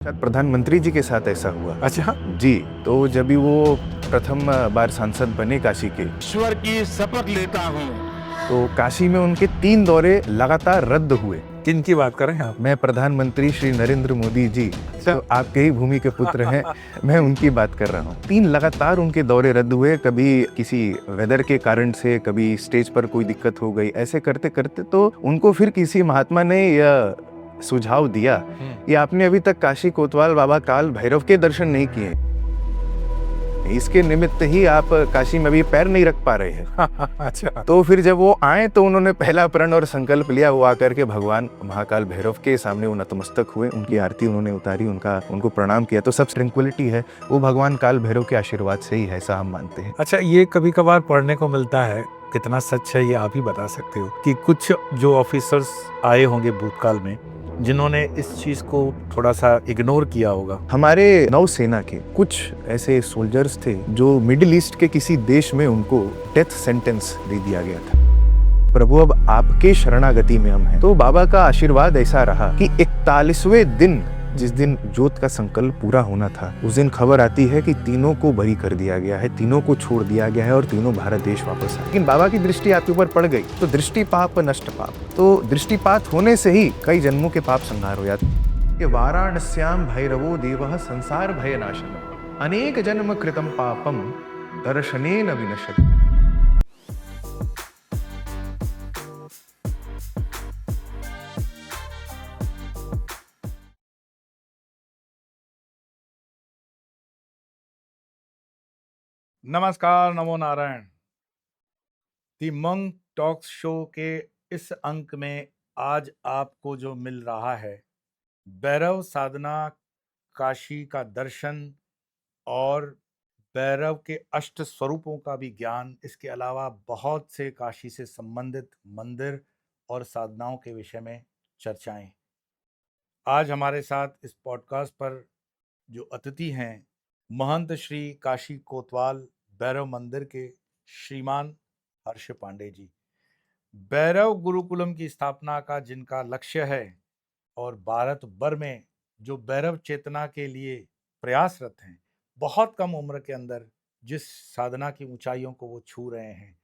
शायद प्रधानमंत्री जी के साथ ऐसा हुआ। अच्छा। जी, तो जब भी वो प्रथम बार सांसद बने काशी के, ईश्वर की शपथ लेता हूँ। तो काशी में उनके 3 दौरे लगातार रद्द हुए। किन की बात कर रहे हैं आप? मैं प्रधानमंत्री श्री नरेंद्र मोदी जी, अच्छा। तो आपके ही भूमि के पुत्र हैं, मैं उनकी बात कर रहा हूँ। 3 लगातार उनके दौरे रद्द हुए, कभी किसी वेदर के कारण से, कभी स्टेज पर कोई दिक्कत हो गई। ऐसे करते-करते तो उनको फिर किसी महात्मा ने यह सुझाव दिया कि आपने अभी तक काशी कोतवाल बाबा काल भैरव के दर्शन नहीं किए। इसके निमित्त ही आप काशी में अभी पैर नहीं रख पा रहे हैं। अच्छा। तो फिर जब वो आए तो उन्होंने पहला प्रण और संकल्प लिया, वो आकर के भगवान महाकाल भैरव के सामने वो नतमस्तक हुए, उनकी आरती उन्होंने उतारी, उनको प्रणाम किया। तो सब ट्रैंक्विलिटी है वो भगवान काल भैरव के आशीर्वाद से ही है, ऐसा हम मानते हैं। अच्छा, ये कभी कभार पढ़ने को मिलता है, कितना सच है ये आप ही बता सकते हो, कि कुछ जो ऑफिसर्स आए होंगे भूतकाल में जिन्होंने इस चीज को थोड़ा सा इग्नोर किया होगा। हमारे नौसेना के कुछ ऐसे सोल्जर्स थे जो मिडिल ईस्ट के किसी देश में उनको डेथ सेंटेंस दे दिया गया था। प्रभु, अब आपके शरणागति में हम हैं। तो बाबा का आशीर्वाद ऐसा रहा कि 41वें दिन, जिस दिन जोत का संकल्प पूरा होना था, उस दिन खबर आती है कि तीनों को बरी कर दिया गया है, तीनों को छोड़ दिया गया है और तीनों भारत देश वापस आए। लेकिन बाबा की दृष्टि आपके ऊपर पड़ गई, तो दृष्टि पाप नष्ट पाप, तो दृष्टिपात होने से ही कई जन्मों के पाप संहार हो जाते। ये वाराणस्याम भैरवो देवः संसार भय नाशनम अनेक जन्म कृतम पापम दर्शनेन विनश्यति। नमस्कार, नमो नारायण। दी मंक टॉक्स शो के इस अंक में आज आपको जो मिल रहा है, भैरव साधना, काशी का दर्शन और भैरव के अष्ट स्वरूपों का भी ज्ञान, इसके अलावा बहुत से काशी से संबंधित मंदिर और साधनाओं के विषय में चर्चाएं। आज हमारे साथ इस पॉडकास्ट पर जो अतिथि हैं, महंत श्री काशी कोतवाल भैरव मंदिर के श्रीमान हर्ष पांडे जी। भैरव गुरुकुलम की स्थापना का जिनका लक्ष्य है और भारत भर में जो भैरव चेतना के लिए प्रयासरत हैं, बहुत कम उम्र के अंदर जिस साधना की ऊंचाइयों को वो छू रहे हैं,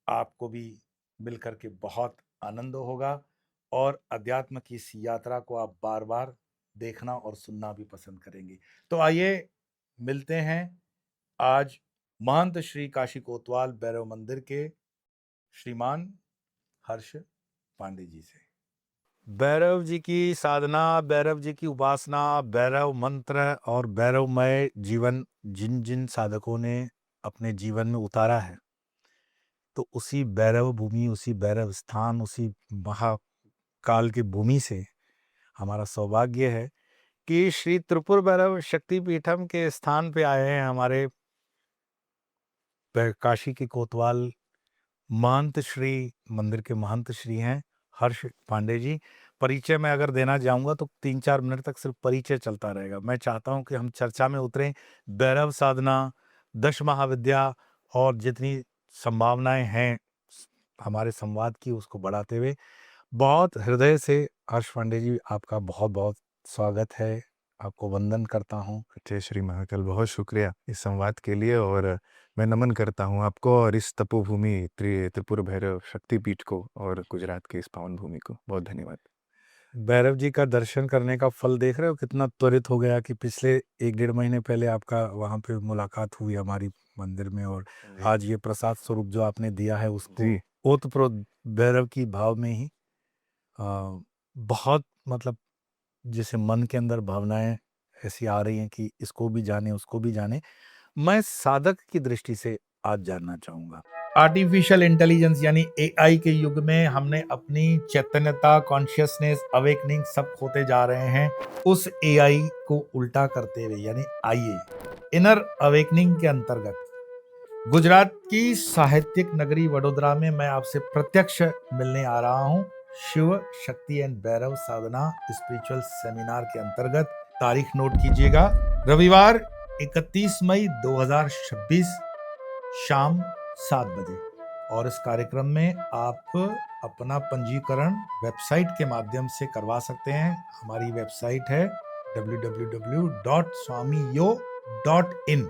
आपको भी मिलकर के बहुत आनंद होगा और अध्यात्म की इस यात्रा को आप बार बार देखना और सुनना भी पसंद करेंगे। तो आइए मिलते हैं आज महंत श्री काशी कोतवाल भैरव मंदिर के श्रीमान हर्ष पांडे जी से। भैरव जी की साधना, भैरव जी की उपासना, भैरव मंत्र और भैरवमय जीवन जिन जिन साधकों ने अपने जीवन में उतारा है, तो उसी भैरव भूमि, उसी भैरव स्थान, उसी महाकाल की भूमि से हमारा सौभाग्य है कि श्री त्रिपुर भैरव शक्तिपीठम के स्थान पे आए हैं हमारे काशी के कोतवाल महंत श्री मंदिर के महंत श्री हैं हर्ष पांडे जी। परिचय में अगर देना जाऊंगा तो 3-4 मिनट तक सिर्फ परिचय चलता रहेगा। मैं चाहता हूं कि हम चर्चा में उतरें, भैरव साधना, 10 महाविद्या और जितनी संभावनाएं हैं हमारे संवाद की, उसको बढ़ाते हुए बहुत हृदय से हर्ष पांडे जी आपका बहुत बहुत स्वागत है, आपको वंदन करता हूँ। जय श्री महाकाल, बहुत शुक्रिया इस संवाद के लिए, और मैं नमन करता हूँ आपको और इस तपोभूमि त्रिपुर भैरव शक्तिपीठ को और गुजरात के इस पावन भूमि को बहुत धन्यवाद। भैरव जी का दर्शन करने का फल देख रहे हो कितना त्वरित हो गया कि पिछले 1-1.5 महीने पहले आपका वहां पे मुलाकात हुई हमारी मंदिर में, और आज ये प्रसाद स्वरूप जो आपने दिया है उसको ओतप्रोत भैरव की भाव में ही बहुत मतलब जैसे मन के अंदर भावनाएं ऐसी आ रही हैं कि इसको भी जाने उसको भी जाने। मैं साधक की दृष्टि से आज जानना चाहूंगा, आर्टिफिशियल इंटेलिजेंस यानी एआई के युग में हमने अपनी चैतन्यता, कॉन्शियसनेस, अवेकनिंग सब खोते जा रहे हैं। उस एआई को उल्टा करते हुए, यानी आइए इनर अवेकनिंग के अंतर्गत गुजरात की साहित्यिक नगरी वडोदरा में मैं आपसे प्रत्यक्ष मिलने आ रहा हूं, Shiv Shakti and Bhairav Sadhana spiritual seminar के अंतर्गत। तारीख नोट कीजिएगा, रविवार 31 मई 2026 शाम 7 बजे। और इस कार्यक्रम में आप अपना पंजीकरण वेबसाइट के माध्यम से करवा सकते हैं। हमारी वेबसाइट है www.swamiyo.in।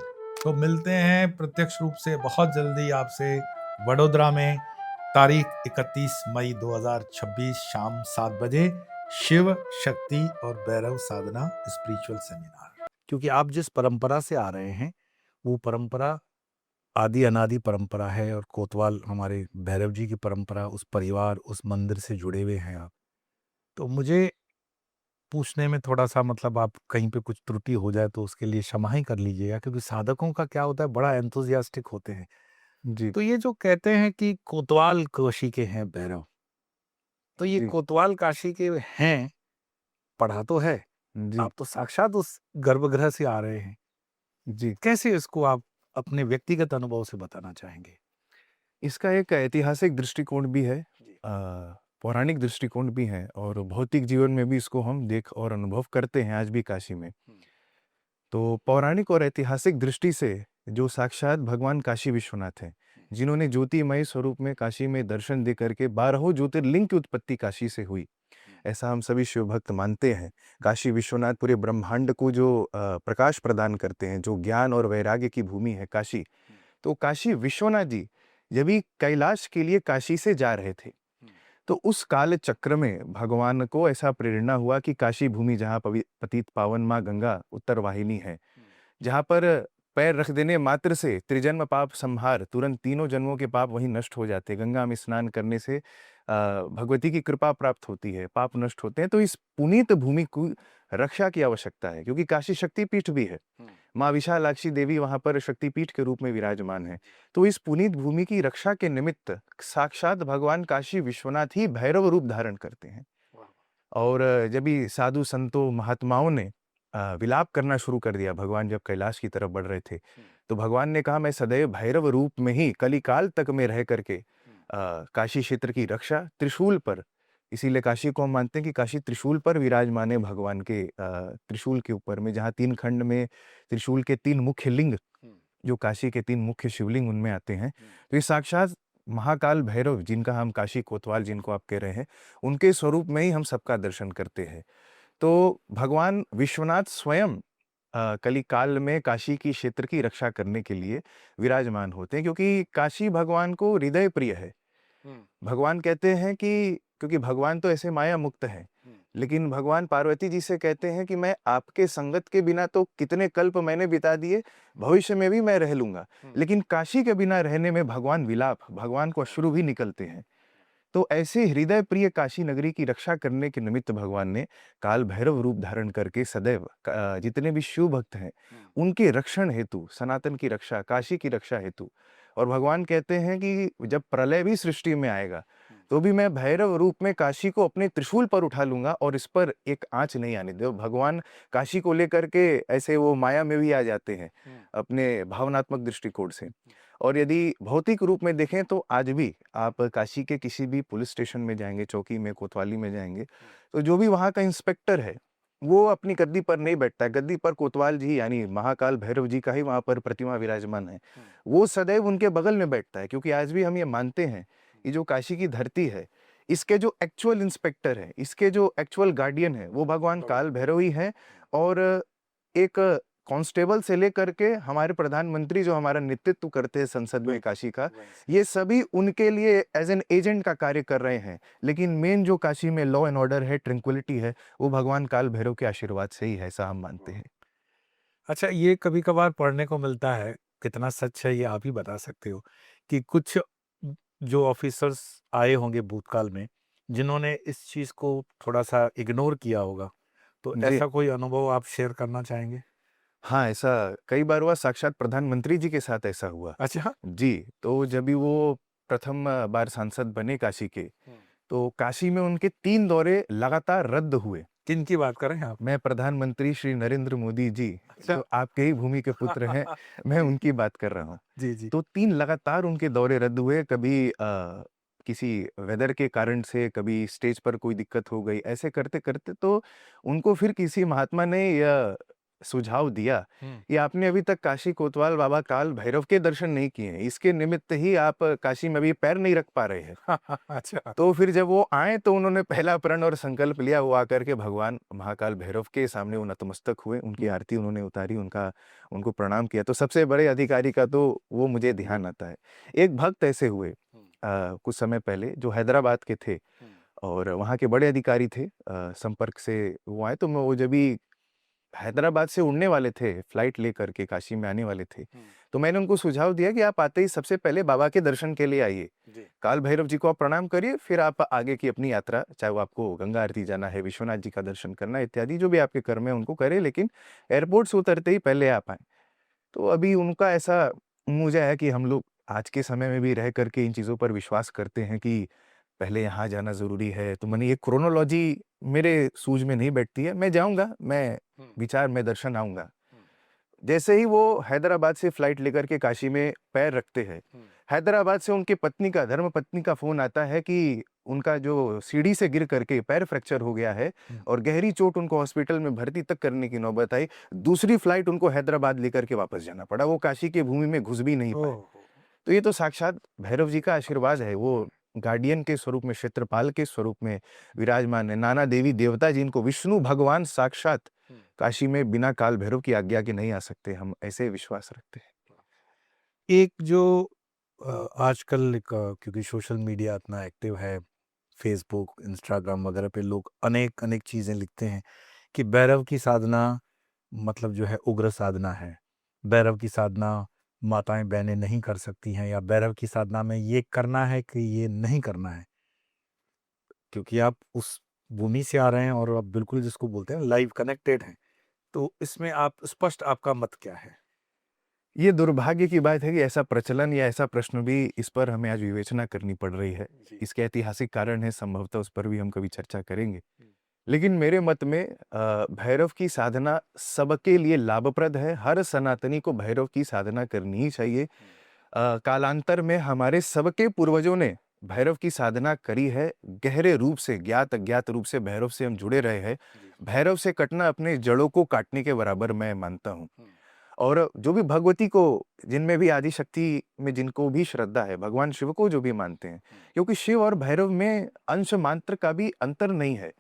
तो मिलते हैं प्रत्यक्ष रूप से बहुत जल्दी आपसे वडोदरा में तारीख 31 मई 2026 शाम 7 बजे शिव शक्ति और भैरव साधना स्पिरिचुअल सेमिनार। क्योंकि आप जिस परंपरा से आ रहे हैं वो परंपरा आदि अनादि परंपरा है, और कोतवाल हमारे भैरव जी की परंपरा, उस परिवार उस मंदिर से जुड़े हुए हैं आप। तो मुझे पूछने में थोड़ा सा मतलब आप कहीं पे कुछ त्रुटि हो जाए तो उसके लिए क्षमा ही कर लीजिएगा, क्योंकि साधकों का क्या होता है, बड़ा एंथुजियास्टिक होते हैं। जी तो ये जो कहते हैं कि कोतवाल काशी के हैं भैरव, तो ये जी कोतवाल काशी के हैं, पढ़ा तो है, जी आप तो साक्षात उस गर्भगृह से आ रहे हैं, जी। कैसे इसको आप अपने व्यक्तिगत अनुभव से बताना चाहेंगे? इसका एक ऐतिहासिक दृष्टिकोण भी है, जी। पौराणिक दृष्टिकोण भी है, और भौतिक जीवन में भी इसको हम देख और अनुभव करते हैं आज भी काशी में। तो पौराणिक और ऐतिहासिक दृष्टि से जो साक्षात भगवान काशी विश्वनाथ हैं, जिन्होंने ज्योतिमय स्वरूप में काशी में दर्शन दे करके 12 ज्योतिर्लिंग की उत्पत्ति काशी से हुई, ऐसा हम सभी शिव भक्त मानते हैं। काशी विश्वनाथ पूरे ब्रह्मांड को जो प्रकाश प्रदान करते हैं, जो ज्ञान और वैराग्य की भूमि है काशी, तो काशी विश्वनाथ जी जब भी कैलाश के लिए काशी से जा रहे थे, तो उस काल चक्र में भगवान को ऐसा प्रेरणा हुआ कि काशी भूमि जहाँ पतित पावन माँ गंगा उत्तर वाहिनी है, जहाँ पर पैर रख देने मात्र से त्रिजन्म पाप संहार, तुरंत तीनों जन्मों के पाप वहीं नष्ट हो जाते हैं। गंगा में स्नान करने से भगवती की कृपा प्राप्त होती है, पाप नष्ट होते हैं। तो इस पुनीत भूमि को रक्षा की आवश्यकता है, क्योंकि काशी शक्तिपीठ भी है। माँ विशालाक्षी देवी वहाँ पर शक्तिपीठ के रूप में विराजमान है। तो इस पुनीत भूमि की रक्षा के निमित्त साक्षात भगवान काशी विश्वनाथ ही भैरव रूप धारण करते हैं। और जब भी साधु संतों महात्माओं ने विलाप करना शुरू कर दिया, भगवान जब कैलाश की तरफ बढ़ रहे थे, तो भगवान ने कहा मैं सदैव भैरव रूप में ही कलिकाल तक में रह करके काशी क्षेत्र की रक्षा त्रिशूल पर, इसीलिए काशी को हम मानते हैं कि काशी त्रिशूल पर विराजमान है भगवान के, त्रिशूल के ऊपर में, जहाँ 3 खंड में त्रिशूल के 3 मुख्य लिंग, जो काशी के 3 मुख्य शिवलिंग उनमें आते हैं। तो ये साक्षात महाकाल भैरव, जिनका हम काशी कोतवाल जिनको आप कह रहे हैं, उनके स्वरूप में ही हम सबका दर्शन करते हैं। तो भगवान विश्वनाथ स्वयं कलिकाल में काशी की क्षेत्र की रक्षा करने के लिए विराजमान होते हैं, क्योंकि काशी भगवान को हृदय प्रिय है। भगवान कहते हैं कि क्योंकि भगवान तो ऐसे माया मुक्त हैं, लेकिन भगवान पार्वती जी से कहते हैं कि मैं आपके संगत के बिना तो कितने कल्प मैंने बिता दिए, भविष्य में भी मैं रह लूंगा, लेकिन काशी के बिना रहने में भगवान विलाप, भगवान को अश्रु भी निकलते हैं। तो ऐसे हृदय प्रिय काशी नगरी की रक्षा करने के निमित्त भगवान ने काल भैरव रूप धारण करके सदैव जितने भी शिव भक्त हैं उनके रक्षण हेतु, सनातन की रक्षा, काशी की रक्षा हेतु, और भगवान कहते हैं कि जब प्रलय भी सृष्टि में आएगा तो भी मैं भैरव रूप में काशी को अपने त्रिशूल पर उठा लूंगा और इस पर एक आंच नहीं आने दे। भगवान काशी को लेकर के ऐसे वो माया में भी आ जाते हैं अपने भावनात्मक दृष्टिकोण से। और यदि भौतिक रूप में देखें तो आज भी आप काशी के किसी भी पुलिस स्टेशन में जाएंगे, चौकी में, कोतवाली में जाएंगे, तो जो भी वहाँ का इंस्पेक्टर है वो अपनी गद्दी पर नहीं बैठता है। गद्दी पर कोतवाल जी यानी महाकाल भैरव जी का ही वहाँ पर प्रतिमा विराजमान है। वो सदैव उनके बगल में बैठता है, क्योंकि आज भी हम ये मानते हैं कि जो काशी की धरती है, इसके जो एक्चुअल इंस्पेक्टर है, इसके जो एक्चुअल गार्डियन है, वो भगवान काल भैरव ही है। और एक कांस्टेबल से लेकर के हमारे प्रधानमंत्री जो हमारा नेतृत्व करते हैं संसद में काशी का, ये सभी उनके लिए एज एन एजेंट का कार्य कर रहे हैं। लेकिन मेन जो काशी में लॉ एंड ऑर्डर है, ट्रैंक्विलिटी है, वो भगवान काल भैरव के आशीर्वाद से ही है, ऐसा हम मानते हैं। अच्छा, ये कभी-कभार पढ़ने को मिलता है, कितना सच है ये आप ही बता सकते हो, कि कुछ जो ऑफिसर्स आए होंगे भूतकाल में, जिन्होंने इस चीज़ को थोड़ा-सा इग्नोर किया होगा, तो जी ऐसा कोई अनुभव आप शेयर करना चाहेंगे? हाँ, ऐसा कई बार हुआ, साक्षात प्रधानमंत्री जी के साथ ऐसा हुआ। अच्छा। जी, तो जब भी वो प्रथम बार सांसद बने काशी के, तो काशी में उनके 3 दौरे लगातार रद्द हुए। किनकी बात कर रहे हैं आप? मैं प्रधानमंत्री श्री नरेंद्र मोदी जी, अच्छा। तो आपके ही भूमि के पुत्र हैं, मैं उनकी बात कर रहा हूँ। जी, जी। तो 3 लगातार उनके दौरे रद्द हुए, कभी किसी वेदर के कारण से, कभी स्टेज पर कोई दिक्कत हो गई, ऐसे करते-करते तो उनको फिर किसी महात्मा ने या सुझाव दिया हम्म। कि आपने अभी तक काशी कोतवाल बाबा काल भैरव के दर्शन नहीं किए हैं, इसके निमित्त ही आप काशी में अभी पैर नहीं रख पा रहे हैं। अच्छा। तो फिर जब वो आए तो उन्होंने पहला प्रण और संकल्प लिया, वो आकर के भगवान महाकाल भैरव के सामने वो नतमस्तक हुए, उनकी आरती उन्होंने उतारी, उनको प्रणाम किया। तो सबसे बड़े अधिकारी का तो वो मुझे ध्यान आता है। एक भक्त ऐसे हुए कुछ समय पहले जो हैदराबाद के थे और वहाँ के बड़े अधिकारी थे, संपर्क से वो आए। तो मैं वो जब भी हैदराबाद से उड़ने वाले थे, फ्लाइट लेकर के काशी में आने वाले थे, तो मैंने उनको सुझाव दिया कि आप आते ही सबसे पहले बाबा के दर्शन के लिए आइए, काल भैरव जी को आप प्रणाम करिए, फिर आप आगे की अपनी यात्रा, चाहे वो आपको गंगा आरती जाना है, विश्वनाथ जी का दर्शन करना है, इत्यादि जो भी आपके कर्म है उनको करें, लेकिन एयरपोर्ट से उतरते ही पहले आप आए। तो अभी उनका ऐसा मुझे है कि हम लोग आज के समय में भी रह करके इन चीज़ों पर विश्वास करते हैं कि पहले यहाँ जाना ज़रूरी है। तो मैंने ये क्रोनोलॉजी मेरे सूझ में नहीं बैठती है। मैं जाऊँगा, मैं विचार में दर्शन आऊँगा। जैसे ही वो हैदराबाद से फ्लाइट लेकर के काशी में पैर रखते हैं, हैदराबाद से उनकी पत्नी का, धर्मपत्नी का फ़ोन आता है कि उनका जो सीढ़ी से गिर करके पैर फ्रैक्चर हो गया है और गहरी चोट, उनको हॉस्पिटल में भर्ती तक करने की नौबत आई। दूसरी फ्लाइट उनको हैदराबाद लेकर के वापस जाना पड़ा। वो काशी की भूमि में घुस भी नहीं पाए। ओह। तो ये तो साक्षात भैरव जी का आशीर्वाद है। वो गार्डियन के स्वरूप में, क्षेत्रपाल के स्वरूप में विराजमान है। नाना देवी देवता जिनको विष्णु भगवान साक्षात काशी में बिना काल भैरव की आज्ञा के नहीं आ सकते, हम ऐसे विश्वास रखते हैं। एक जो आजकल क्योंकि सोशल मीडिया इतना एक्टिव है, फेसबुक, इंस्टाग्राम वगैरह पे लोग अनेक अनेक चीज़ें लिखते हैं कि भैरव की साधना मतलब जो है उग्र साधना है। भैरव की साधना माताएं बहनें नहीं कर सकती हैं, या भैरव की साधना में ये करना है कि ये नहीं करना है, क्योंकि आप उस भूमि से आ रहे हैं और आप बिल्कुल जिसको बोलते हैं लाइव कनेक्टेड हैं। तो इसमें आप स्पष्ट, आपका मत क्या है? ये दुर्भाग्य की बात है कि ऐसा प्रचलन या ऐसा प्रश्न भी, इस पर हमें आज विवेचना करनी पड़ रही है। इसके ऐतिहासिक कारण है, संभवतः उस पर भी हम कभी चर्चा करेंगे। लेकिन मेरे मत में भैरव की साधना सबके लिए लाभप्रद है। हर सनातनी को भैरव की साधना करनी ही चाहिए। कालांतर में हमारे सबके पूर्वजों ने भैरव की साधना करी है। गहरे रूप से, ज्ञात अज्ञात रूप से भैरव से हम जुड़े रहे हैं। भैरव से कटना अपने जड़ों को काटने के बराबर मैं मानता हूँ। और जो भी भगवती को, जिनमें भी आदि शक्ति में जिनको भी श्रद्धा है, भगवान शिव को जो भी मानते हैं, क्योंकि शिव और भैरव में अंश मात्र का भी अंतर नहीं है।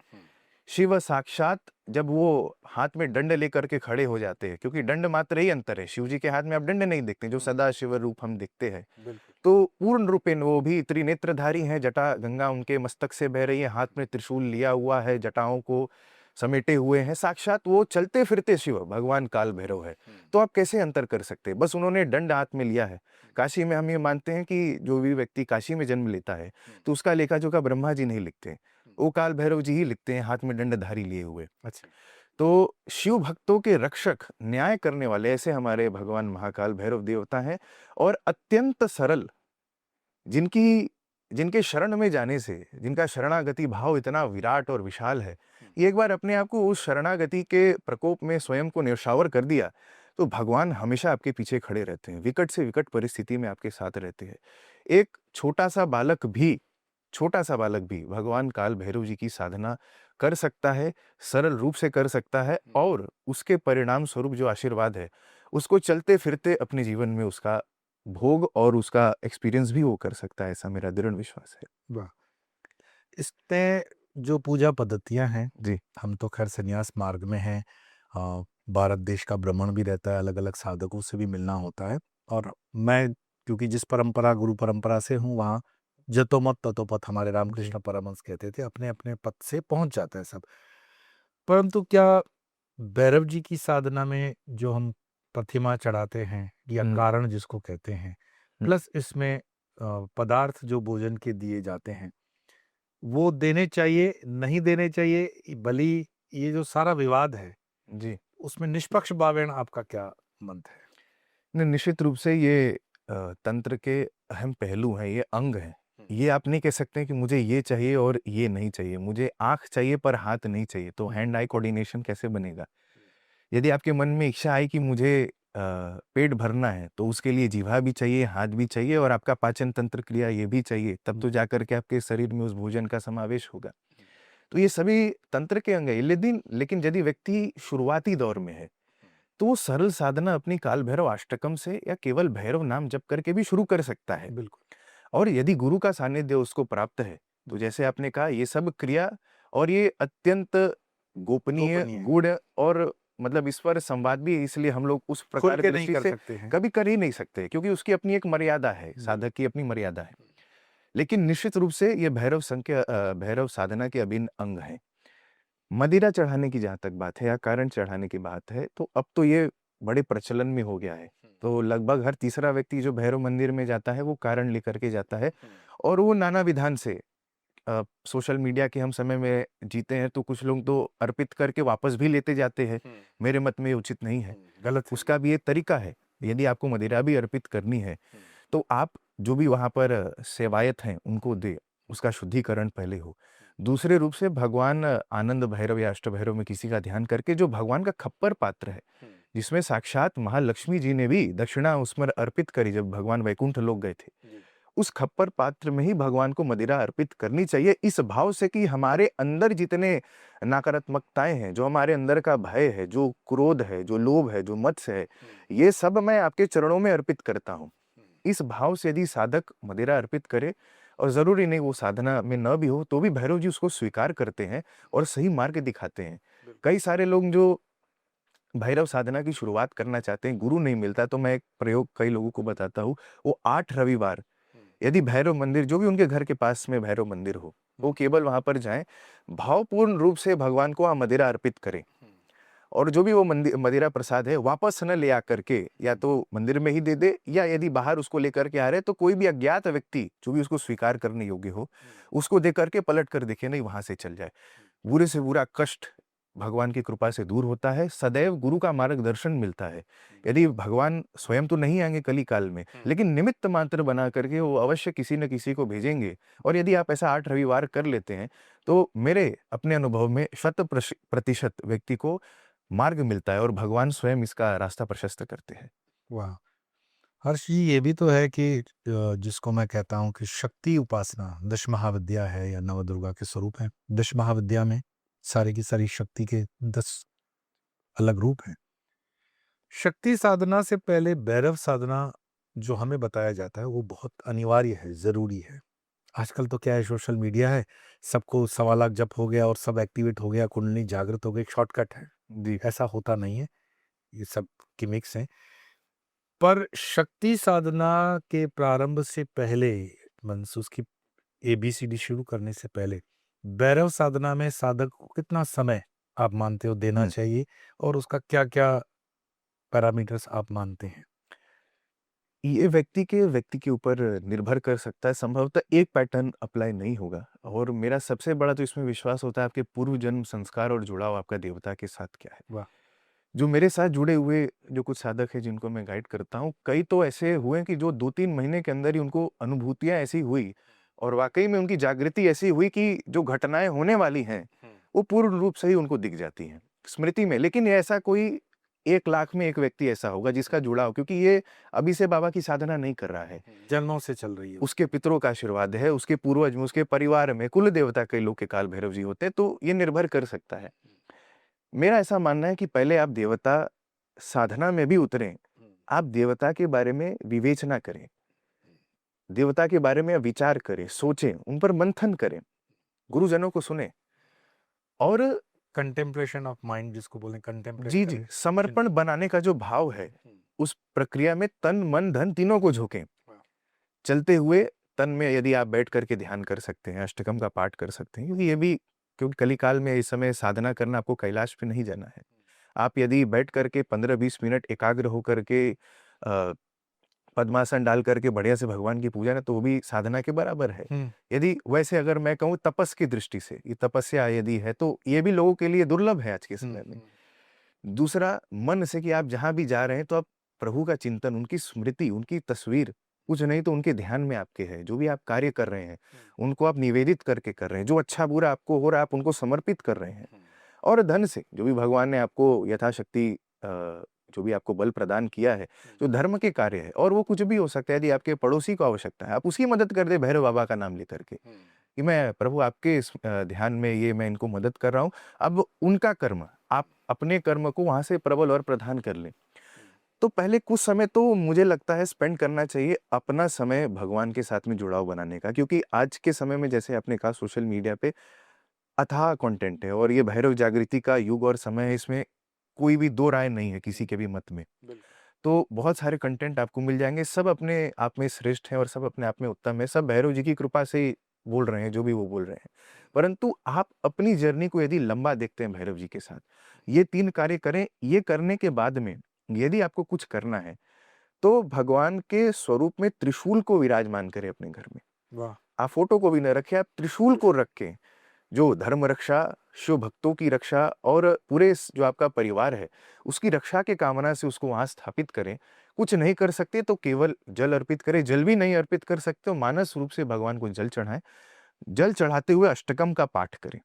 शिव साक्षात जब वो हाथ में दंड लेकर के खड़े हो जाते हैं, क्योंकि दंड मात्र ही अंतर है। शिव जी के हाथ में आप दंड नहीं देखते, जो सदा शिव रूप हम देखते हैं। तो पूर्ण रूपेण वो भी त्रिनेत्रधारी हैं। जटा गंगा उनके मस्तक से बह रही है, हाथ में त्रिशूल लिया हुआ है, जटाओं को समेटे हुए हैं। साक्षात वो चलते फिरते शिव भगवान काल भैरव है। तो आप कैसे अंतर कर सकते हैं? बस उन्होंने दंड हाथ में लिया है। काशी में हम ये मानते हैं कि जो भी व्यक्ति काशी में जन्म लेता है, तो उसका लेखा जोखा ब्रह्मा जी नहीं लिखते, वो काल भैरव जी ही लिखते हैं, हाथ में दंडधारी लिए हुए। अच्छा। तो शिव भक्तों के रक्षक, न्याय करने वाले ऐसे हमारे भगवान महाकाल भैरव देवता हैं। और अत्यंत सरल, जिनकी जिनके शरण में जाने से, जिनका शरणागति भाव इतना विराट और विशाल है, ये एक बार अपने आप को उस शरणागति के प्रकोप में स्वयं को न्यौछावर कर दिया, तो भगवान हमेशा आपके पीछे खड़े रहते हैं, विकट से विकट परिस्थिति में आपके साथ रहते हैं। एक छोटा सा बालक भी भगवान काल भैरव जी की साधना कर सकता है, सरल रूप से कर सकता है, और उसके परिणाम स्वरूप जो आशीर्वाद है, उसको चलते फिरते अपने जीवन में उसका भोग और उसका एक्सपीरियंस भी वो कर सकता है, ऐसा मेरा दृढ़ विश्वास है। वाह! इसमें जो पूजा पद्धतियाँ हैं, जी। हम तो खैर संन्यास मार्ग में हैं। भारत देश का भ्रमण भी रहता है, अलग-अलग साधकों से भी मिलना होता है, और मैं क्योंकि जिस परंपरा, गुरु परंपरा से हूँ, वहाँ जतो मत ततो पथ, हमारे रामकृष्ण परमहंस कहते थे, अपने-अपने पथ से पहुँच जाते हैं सब। परंतु क्या भैरव जी की साधना में जो हम प्रतिमा चढ़ाते हैं, या कारण जिसको कहते हैं, प्लस इसमें पदार्थ जो भोजन के दिए जाते हैं, वो देने चाहिए, नहीं देने चाहिए, बलि, ये जो सारा विवाद है, जी। उसमें निष्पक्ष भावेन आपका क्या मत है? नहीं, निश्चित रूप से ये तंत्र के अहम पहलू हैं, ये अंग हैं। ये आप नहीं कह सकते कि मुझे ये चाहिए और ये नहीं चाहिए, मुझे आँख चाहिए पर हाथ नहीं चाहिए, तो हैंड आई कोऑर्डिनेशन कैसे बनेगा? यदि आपके मन में इच्छा आई कि मुझे पेट भरना है, तो उसके लिए जिह्वा भी चाहिए, हाथ भी चाहिए, और आपका पाचन तंत्र क्रिया ये भी चाहिए, तब तो जाकर के आपके शरीर में उस भोजन का समावेश होगा। तो ये सभी तंत्र के अंग हैं। लेकिन यदि व्यक्ति शुरुआती दौर में है, तो वो सरल साधना अपनी काल भैरव अष्टकम से या केवल भैरव नाम जप करके भी शुरू कर सकता है। बिल्कुल। और यदि गुरु का सानिध्य उसको प्राप्त है, तो जैसे आपने कहा ये सब क्रिया और ये अत्यंत गोपनीय, गोपनीय। गूढ़ और मतलब इस पर संवाद भी इसलिए हम लोग उस खुल प्रकार के नहीं दृष्टि कर से सकते हैं। कभी कर ही नहीं सकते, क्योंकि उसकी अपनी एक मर्यादा है, साधक की अपनी मर्यादा है। लेकिन निश्चित रूप से ये भैरव भैरव साधना के अभिन्न अंग हैं। मदिरा चढ़ाने की जहाँ तक बात है या कारण चढ़ाने की बात है, तो अब तो ये बड़े प्रचलन में हो गया है। तो लगभग हर तीसरा व्यक्ति जो भैरव मंदिर में जाता है, वो कारण लेकर के जाता है और वो नाना विधान से सोशल मीडिया के हम समय में जीते हैं, तो कुछ लोग तो अर्पित करके वापस भी लेते जाते हैं। मेरे मत में ये उचित नहीं है। गलत है। उसका भी एक तरीका है। यदि आपको मदिरा भी अर्पित करनी है, तो आप जो भी वहाँ पर सेवायत हैं, उनको दें, उसका शुद्धिकरण पहले हो। दूसरे रूप से भगवान आनंद भैरव या अष्ट भैरव में किसी का ध्यान करके जो भगवान का खप्पर पात्र है, जिसमें साक्षात महालक्ष्मी जी ने भी दक्षिणा उसमें अर्पित करी जब भगवान वैकुंठ लोग गए थे। उस खप्पर पात्र में ही भगवान को मदिरा अर्पित करनी चाहिए, इस भाव से कि हमारे अंदर जितने नकारात्मकताएं हैं, जो हमारे अंदर का भय है, जो क्रोध है, जो लोभ है, जो मत्स्य है, ये सब मैं आपके चरणों में अर्पित करता हूँ। इस भाव से यदि साधक मदिरा अर्पित करे, और जरूरी नहीं वो साधना में न भी हो, तो भी भैरव जी उसको स्वीकार करते हैं और सही मार्ग दिखाते हैं। कई सारे लोग जो भैरव साधना की शुरुआत करना चाहते हैं, गुरु नहीं मिलता, तो मैं एक प्रयोग कई लोगों को बताता हूँ। वो 8 रविवार यदि भैरव मंदिर, जो भी उनके घर के पास में भैरव मंदिर हो, वो केवल वहां पर जाएं, भावपूर्ण रूप से भगवान को मदिरा अर्पित करें और जो भी वो मदिरा प्रसाद है वापस न ले आकर के या तो मंदिर में ही दे दे, या यदि बाहर उसको लेकर के आ रहे तो कोई भी अज्ञात व्यक्ति जो भी उसको स्वीकार करने योग्य हो, उसको दे करके पलट कर देखे, नहीं वहां से चल जाए। बुरे से बुरा कष्ट भगवान की कृपा से दूर होता है, सदैव गुरु का मार्गदर्शन मिलता है। यदि भगवान स्वयं तो नहीं आएंगे कली काल में, लेकिन निमित्त मात्र बना करके वो अवश्य किसी न किसी को भेजेंगे। और यदि आप ऐसा 8 रविवार कर लेते हैं, तो मेरे अपने अनुभव में 100% व्यक्ति को मार्ग मिलता है और भगवान स्वयं इसका रास्ता प्रशस्त करते हैं। वाह! हर्ष जी, ये भी तो है कि जिसको मैं कहता हूँ कि शक्ति उपासना 10 महाविद्या है या नवदुर्गा के स्वरूप हैं। 10 महाविद्या में सारी की सारी शक्ति के 10 अलग रूप हैं। शक्ति साधना से पहले भैरव साधना जो हमें बताया जाता है, वो बहुत अनिवार्य है, ज़रूरी है। आजकल तो क्या है, सोशल मीडिया है, सबको 1.25 लाख जप हो गया और सब एक्टिवेट हो गया, कुंडली जागृत हो गई, शॉर्टकट है। जी। ऐसा होता नहीं है, ये सब गिमिक्स हैं। पर शक्ति साधना के प्रारंभ से पहले, मीन्स उसकी एबीसीडी शुरू करने से पहले, भैरव साधना में साधक को कितना समय आप मानते हो देना चाहिए और उसका क्या-क्या पैरामीटर्स आप मानते हैं? ये व्यक्ति के ऊपर निर्भर कर सकता है, संभवतः एक पैटर्न अप्लाई नहीं होगा। और मेरा सबसे बड़ा तो इसमें विश्वास होता है आपके पूर्व जन्म संस्कार और जुड़ाव आपका देवता के साथ क्या है। वाह! जो मेरे साथ जुड़े हुए जो कुछ साधक हैं जिनको मैं गाइड करता हूँ, कई तो ऐसे हुए कि जो 2-3 महीने के अंदर ही उनको अनुभूतियाँ ऐसी हुई और वाक़ई में उनकी जागृति ऐसी हुई कि जो घटनाएँ होने वाली हैं, वो पूर्ण रूप से ही उनको दिख जाती हैं, स्मृति में। लेकिन ये ऐसा कोई 1 लाख में 1 व्यक्ति ऐसा होगा जिसका जुड़ाव, क्योंकि ये अभी से बाबा की साधना नहीं कर रहा है। जन्मों से चल रही है। उसके पितरों का आशीर्वाद है, उसके पूर्वज में, उसके परिवार में, कुल देवता कई लोग के काल भैरव जी होते हैं, तो ये निर्भर कर सकता है। मेरा ऐसा मानना है कि पहले आप देवता साधना में भी उतरें, आप देवता के बारे में विवेचना करें, देवता के बारे में विचार करें, सोचें, उन पर मंथन करें, गुरुजनों को सुनें और कंटेम्पलेशन ऑफ माइंड जिसको बोलें, कंटेम्पलेट जी, करें। समर्पण बनाने का जो भाव है, उस प्रक्रिया में तन, मन, धन तीनों को झोंकें। चलते हुए तन में यदि आप बैठ करके ध्यान कर सकते हैं, अष्टकम का पाठ कर सकते हैं, क्योंकि ये भी, क्योंकि कलिकाल में इस समय साधना करना, आपको कैलाश पे नहीं जाना है। आप यदि बैठ करके 15-20 मिनट एकाग्र होकर के पद्मासन डाल करके बढ़िया से भगवान की पूजा ना, तो वो भी साधना के बराबर है। यदि वैसे अगर मैं कहूँ तपस की दृष्टि से, ये तपस्या यदि है, तो ये भी लोगों के लिए दुर्लभ है आज के समय में। दूसरा, मन से कि आप जहाँ भी जा रहे हैं तो आप प्रभु का चिंतन, उनकी स्मृति, उनकी तस्वीर, कुछ नहीं तो उनके ध्यान में आपके है। जो भी आप कार्य कर रहे हैं, उनको आप निवेदित करके कर रहे हैं। जो अच्छा बुरा आपको हो रहा है, आप उनको समर्पित कर रहे हैं। और धन से, जो भी भगवान ने आपको यथाशक्ति जो भी आपको बल प्रदान किया है, जो धर्म के कार्य है, और वो कुछ भी हो सकता है। यदि आपके पड़ोसी को आवश्यकता है, आप उसकी मदद कर दे भैरव बाबा का नाम लेकर के, कि मैं प्रभु आपके इस ध्यान में ये मैं इनको मदद कर रहा हूँ। अब उनका कर्म आप अपने कर्म को वहां से प्रबल और प्रधान कर लें। तो पहले कुछ समय तो मुझे लगता है स्पेंड करना चाहिए अपना समय भगवान के साथ में जुड़ाव बनाने का, क्योंकि आज के समय में जैसे आपने कहा सोशल मीडिया पे अथाह कंटेंट है और ये भैरव जागृति का युग और समय है, इसमें कोई भी दो राय नहीं है किसी के भी मत में। तो बहुत सारे कंटेंट आपको मिल जाएंगे, सब अपने आप में श्रेष्ठ हैं और सब अपने आप में उत्तम है, सब भैरव जी की कृपा से ही बोल रहे हैं जो भी वो बोल रहे हैं। परंतु आप अपनी जर्नी को यदि लंबा देखते हैं भैरव जी के साथ, ये 3 कार्य करें, ये करने के बाद में यदि आपको कुछ करना है, तो भगवान के स्वरूप में त्रिशूल को विराजमान करें अपने घर में। वाह! आप फ़ोटो को भी न रखें, आप त्रिशूल को रखें, जो धर्म रक्षा, शिव भक्तों की रक्षा और पूरे जो आपका परिवार है, उसकी रक्षा के कामना से उसको वहाँ स्थापित करें। कुछ नहीं कर सकते तो केवल जल अर्पित करें, जल भी नहीं अर्पित कर सकते तो मानस रूप से भगवान को जल चढ़ाएँ। जल चढ़ाते हुए अष्टकम का पाठ करें।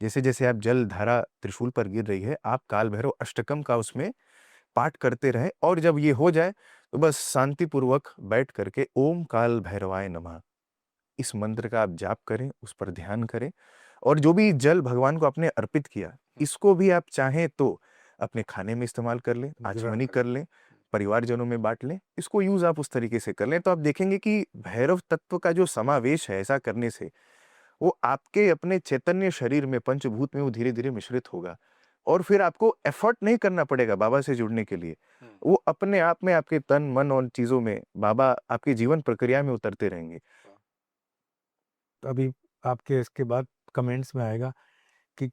जैसे-जैसे आप जल धारा त्रिशूल पर गिर रही है, आप काल भैरव अष्टकम का उसमें पाठ करते रहें और जब ये हो जाए, तो बस शांतिपूर्वक बैठ करके ओम काल भैरवाय नमः इस मंत्र का आप जाप करें, उस पर ध्यान करें और जो भी जल भगवान को आपने अर्पित किया, इसको भी आप चाहें तो अपने खाने में इस्तेमाल कर लें, आचमनी कर लें, परिवारजनों में बाँट लें। इसको यूज़ आप उस तरीके से कर लें, तो आप देखेंगे कि भैरव तत्व का जो समावेश है ऐसा करने से, वो आपके अपने चैतन्य शरीर में, पंचभूत में वो धीरे-धीरे मिश्रित होगा और फिर आपको एफर्ट नहीं करना पड़ेगा बाबा से जुड़ने के लिए। वो अपने आप में आपके तन, मन और चीज़ों में बाबा आपकी जीवन प्रक्रिया में उतरते रहेंगे। अभी आपके इसके बाद कमेंट्स में आएगा कि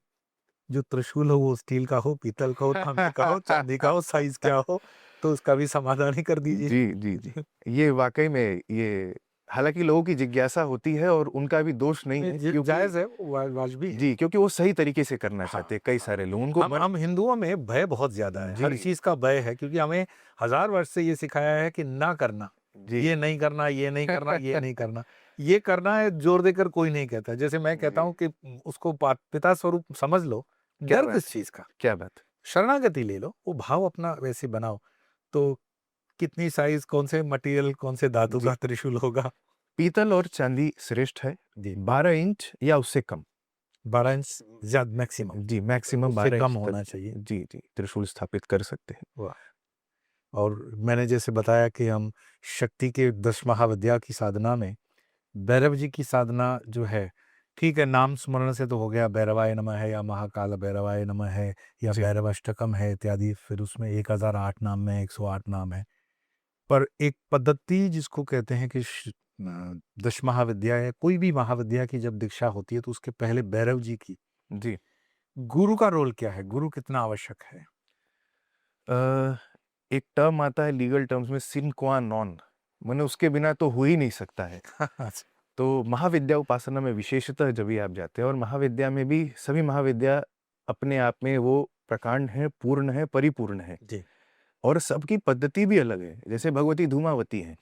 जो त्रिशूल हो वो स्टील का हो, पीतल का हो, तांबे का हो, चांदी का हो, साइज़ क्या हो, तो उसका भी समाधान ही कर दीजिए। जी, जी, जी। ये वाक़ई में ये हालाँकि लोगों की जिज्ञासा होती है और उनका भी दोष नहीं है ये क्योंकि जायज़ है, वाजिबी है। जी, क्योंकि वो सही तरीके से करना हाँ, चाहते हैं कई सारे लोग। उनको हम हिंदुओं में भय बहुत ज़्यादा है, हर जी, चीज़ का भय है क्योंकि हमें हज़ार वर्ष से ये सिखाया है कि ना करना, जी। ये नहीं करना, ये नहीं करना, ये नहीं करना। ये करना है ज़ोर देकर कोई नहीं कहता। जैसे मैं कहता जी। हूँ कि उसको पिता स्वरूप समझ लो, क्या डर बात किस है! चीज़ का? क्या बात है! शरणागति ले लो, वो भाव अपना वैसे बनाओ, तो कितनी साइज़, कौन से मटेरियल, कौन से धातु जी, का त्रिशूल होगा। पीतल और चांदी श्रेष्ठ है, जी, 12 इंच या उससे कम। 12 इंच मैक्सिमम, जी, मैक्सिमम उससे 12 कम इंच तक होना चाहिए। जी, जी, त्रिशूल स्थापित कर सकते हैं। वाह! और मैंने जैसे बताया कि हम शक्ति के 10 महाविद्या की साधना में भैरव जी की साधना जो है, ठीक है, नाम स्मरण से तो हो गया, भैरवाय नमः है या महाकाल भैरवाय नमः है या जी, भैरव अष्टकम है इत्यादि, फिर उसमें 1008 नाम में 108 नाम है। पर एक पद्धति जिसको कहते हैं कि 10 महाविद्या या कोई भी महाविद्या की जब दीक्षा होती है तो उसके पहले भैरव जी की, जी। गुरु का रोल क्या है? गुरु कितना आवश्यक है? अ, एक टर्म आता है लीगल टर्म्स में सिन क्वा नॉन, माने उसके बिना तो हो ही नहीं सकता है। तो महाविद्या उपासना में विशेषतः जब भी आप जाते हैं और महाविद्या में भी सभी महाविद्या अपने आप में वो प्रकांड हैं, पूर्ण है, परिपूर्ण है जी। और सबकी पद्धति भी अलग है। जैसे भगवती धूमावती हैं,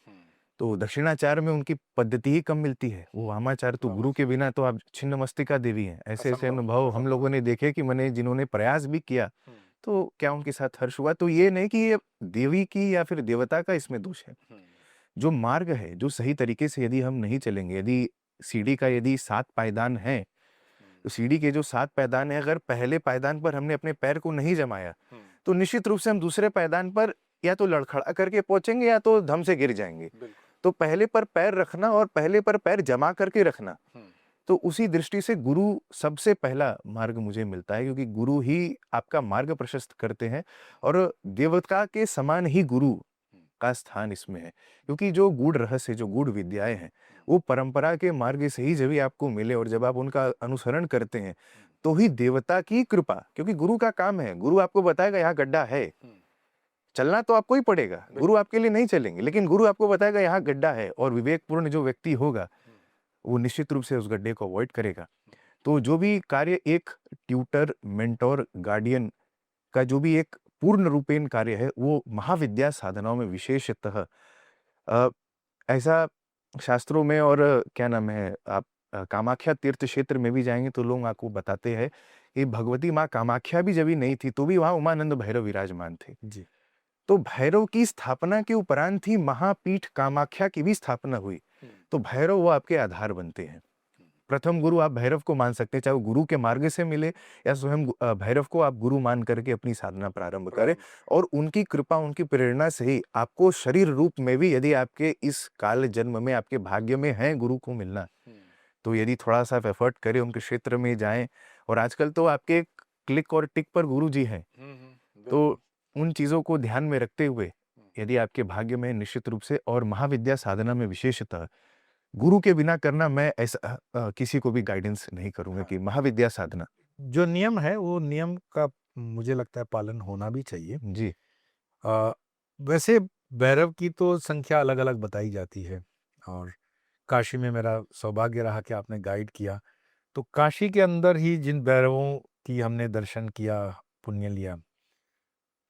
तो दक्षिणाचार्य में उनकी पद्धति ही कम मिलती है। वो वामाचार्य तो गुरु के बिना तो आप छिन्नमस्तिका देवी हैं। ऐसे-ऐसे अनुभव हम लोगों ने देखे कि माने जिन्होंने प्रयास भी किया, तो क्या उनके साथ हर्ष हुआ? तो ये नहीं कि ये देवी की या फिर देवता का इसमें दोष है। जो मार्ग है, जो सही तरीके से यदि हम नहीं चलेंगे, यदि सीढ़ी का यदि 7 पायदान हैं, तो सीढ़ी के जो 7 पायदान हैं, अगर पहले पायदान पर हमने अपने पैर को नहीं जमाया, तो निश्चित रूप से हम दूसरे पायदान पर या तो लड़खड़ा करके पहुँचेंगे या तो धम से गिर जाएँगे। तो पहले पर पैर रखना और पहले पर पैर जमा करके रखना, तो उसी दृष्टि से गुरु सबसे पहला मार्ग मुझे मिलता है क्योंकि गुरु ही आपका मार्ग प्रशस्त करते हैं और देवता के समान ही गुरु का स्थान इसमें है। क्योंकि जो गूढ़ रहस्य, जो गूढ़ विद्याएँ हैं, वो परंपरा के मार्ग से ही जब भी आपको मिले और जब आप उनका अनुसरण करते हैं, तो ही देवता की कृपा, क्योंकि गुरु का काम है, गुरु आपको बताएगा यहाँ गड्ढा है। चलना तो आपको ही पड़ेगा, गुरु आपके लिए नहीं चलेंगे, लेकिन गुरु आपको बताएगा यहाँ गड्ढा है और विवेकपूर्ण जो व्यक्ति होगा, वो निश्चित रूप से उस गड्ढे को अवॉइड करेगा। तो जो भी कार्य एक ट्यूटर, मेंटर, गार्डियन का जो भी एक पूर्ण रूपेण कार्य है, वो महाविद्या साधनाओं में विशेषतः अ, ऐसा शास्त्रों में और क्या नाम है आप कामाख्या तीर्थ क्षेत्र में भी जाएँगे तो लोग आपको बताते हैं कि भगवती माँ कामाख्या भी जब भी नहीं थी, तो भी वहाँ उमानंद भैरव विराजमान थे। जी। तो भैरव की स्थापना के उपरांत ही महापीठ कामाख्या की भी स्थापना हुई। तो भैरव वो आपके आधार बनते हैं। प्रथम गुरु आप भैरव को मान सकते हैं, चाहे वो गुरु के मार्ग से मिले या स्वयं भैरव को आप गुरु मान करके अपनी साधना प्रारंभ करें। और उनकी कृपा, उनकी प्रेरणा से ही आपको शरीर रूप में भी, यदि आपके इस काल जन्म में आपके भाग्य में है गुरु को मिलना, तो यदि थोड़ा-सा आप एफर्ट करें, उनके क्षेत्र में जाएँ। और आजकल तो आपके क्लिक और टिक पर गुरु जी हैं। तो उन चीज़ों को ध्यान में रखते हुए यदि आपके भाग्य में, निश्चित रूप से, और महाविद्या साधना में विशेषतः गुरु के बिना करना, मैं ऐसा किसी को भी गाइडेंस नहीं करूँगा कि महाविद्या साधना। जो नियम है वो नियम का मुझे लगता है पालन होना भी चाहिए। जी। वैसे भैरव की तो संख्या अलग-अलग बताई जाती है और काशी में मेरा सौभाग्य रहा कि आपने गाइड किया। तो काशी के अंदर ही जिन भैरवों की हमने दर्शन किया, पुण्य लिया,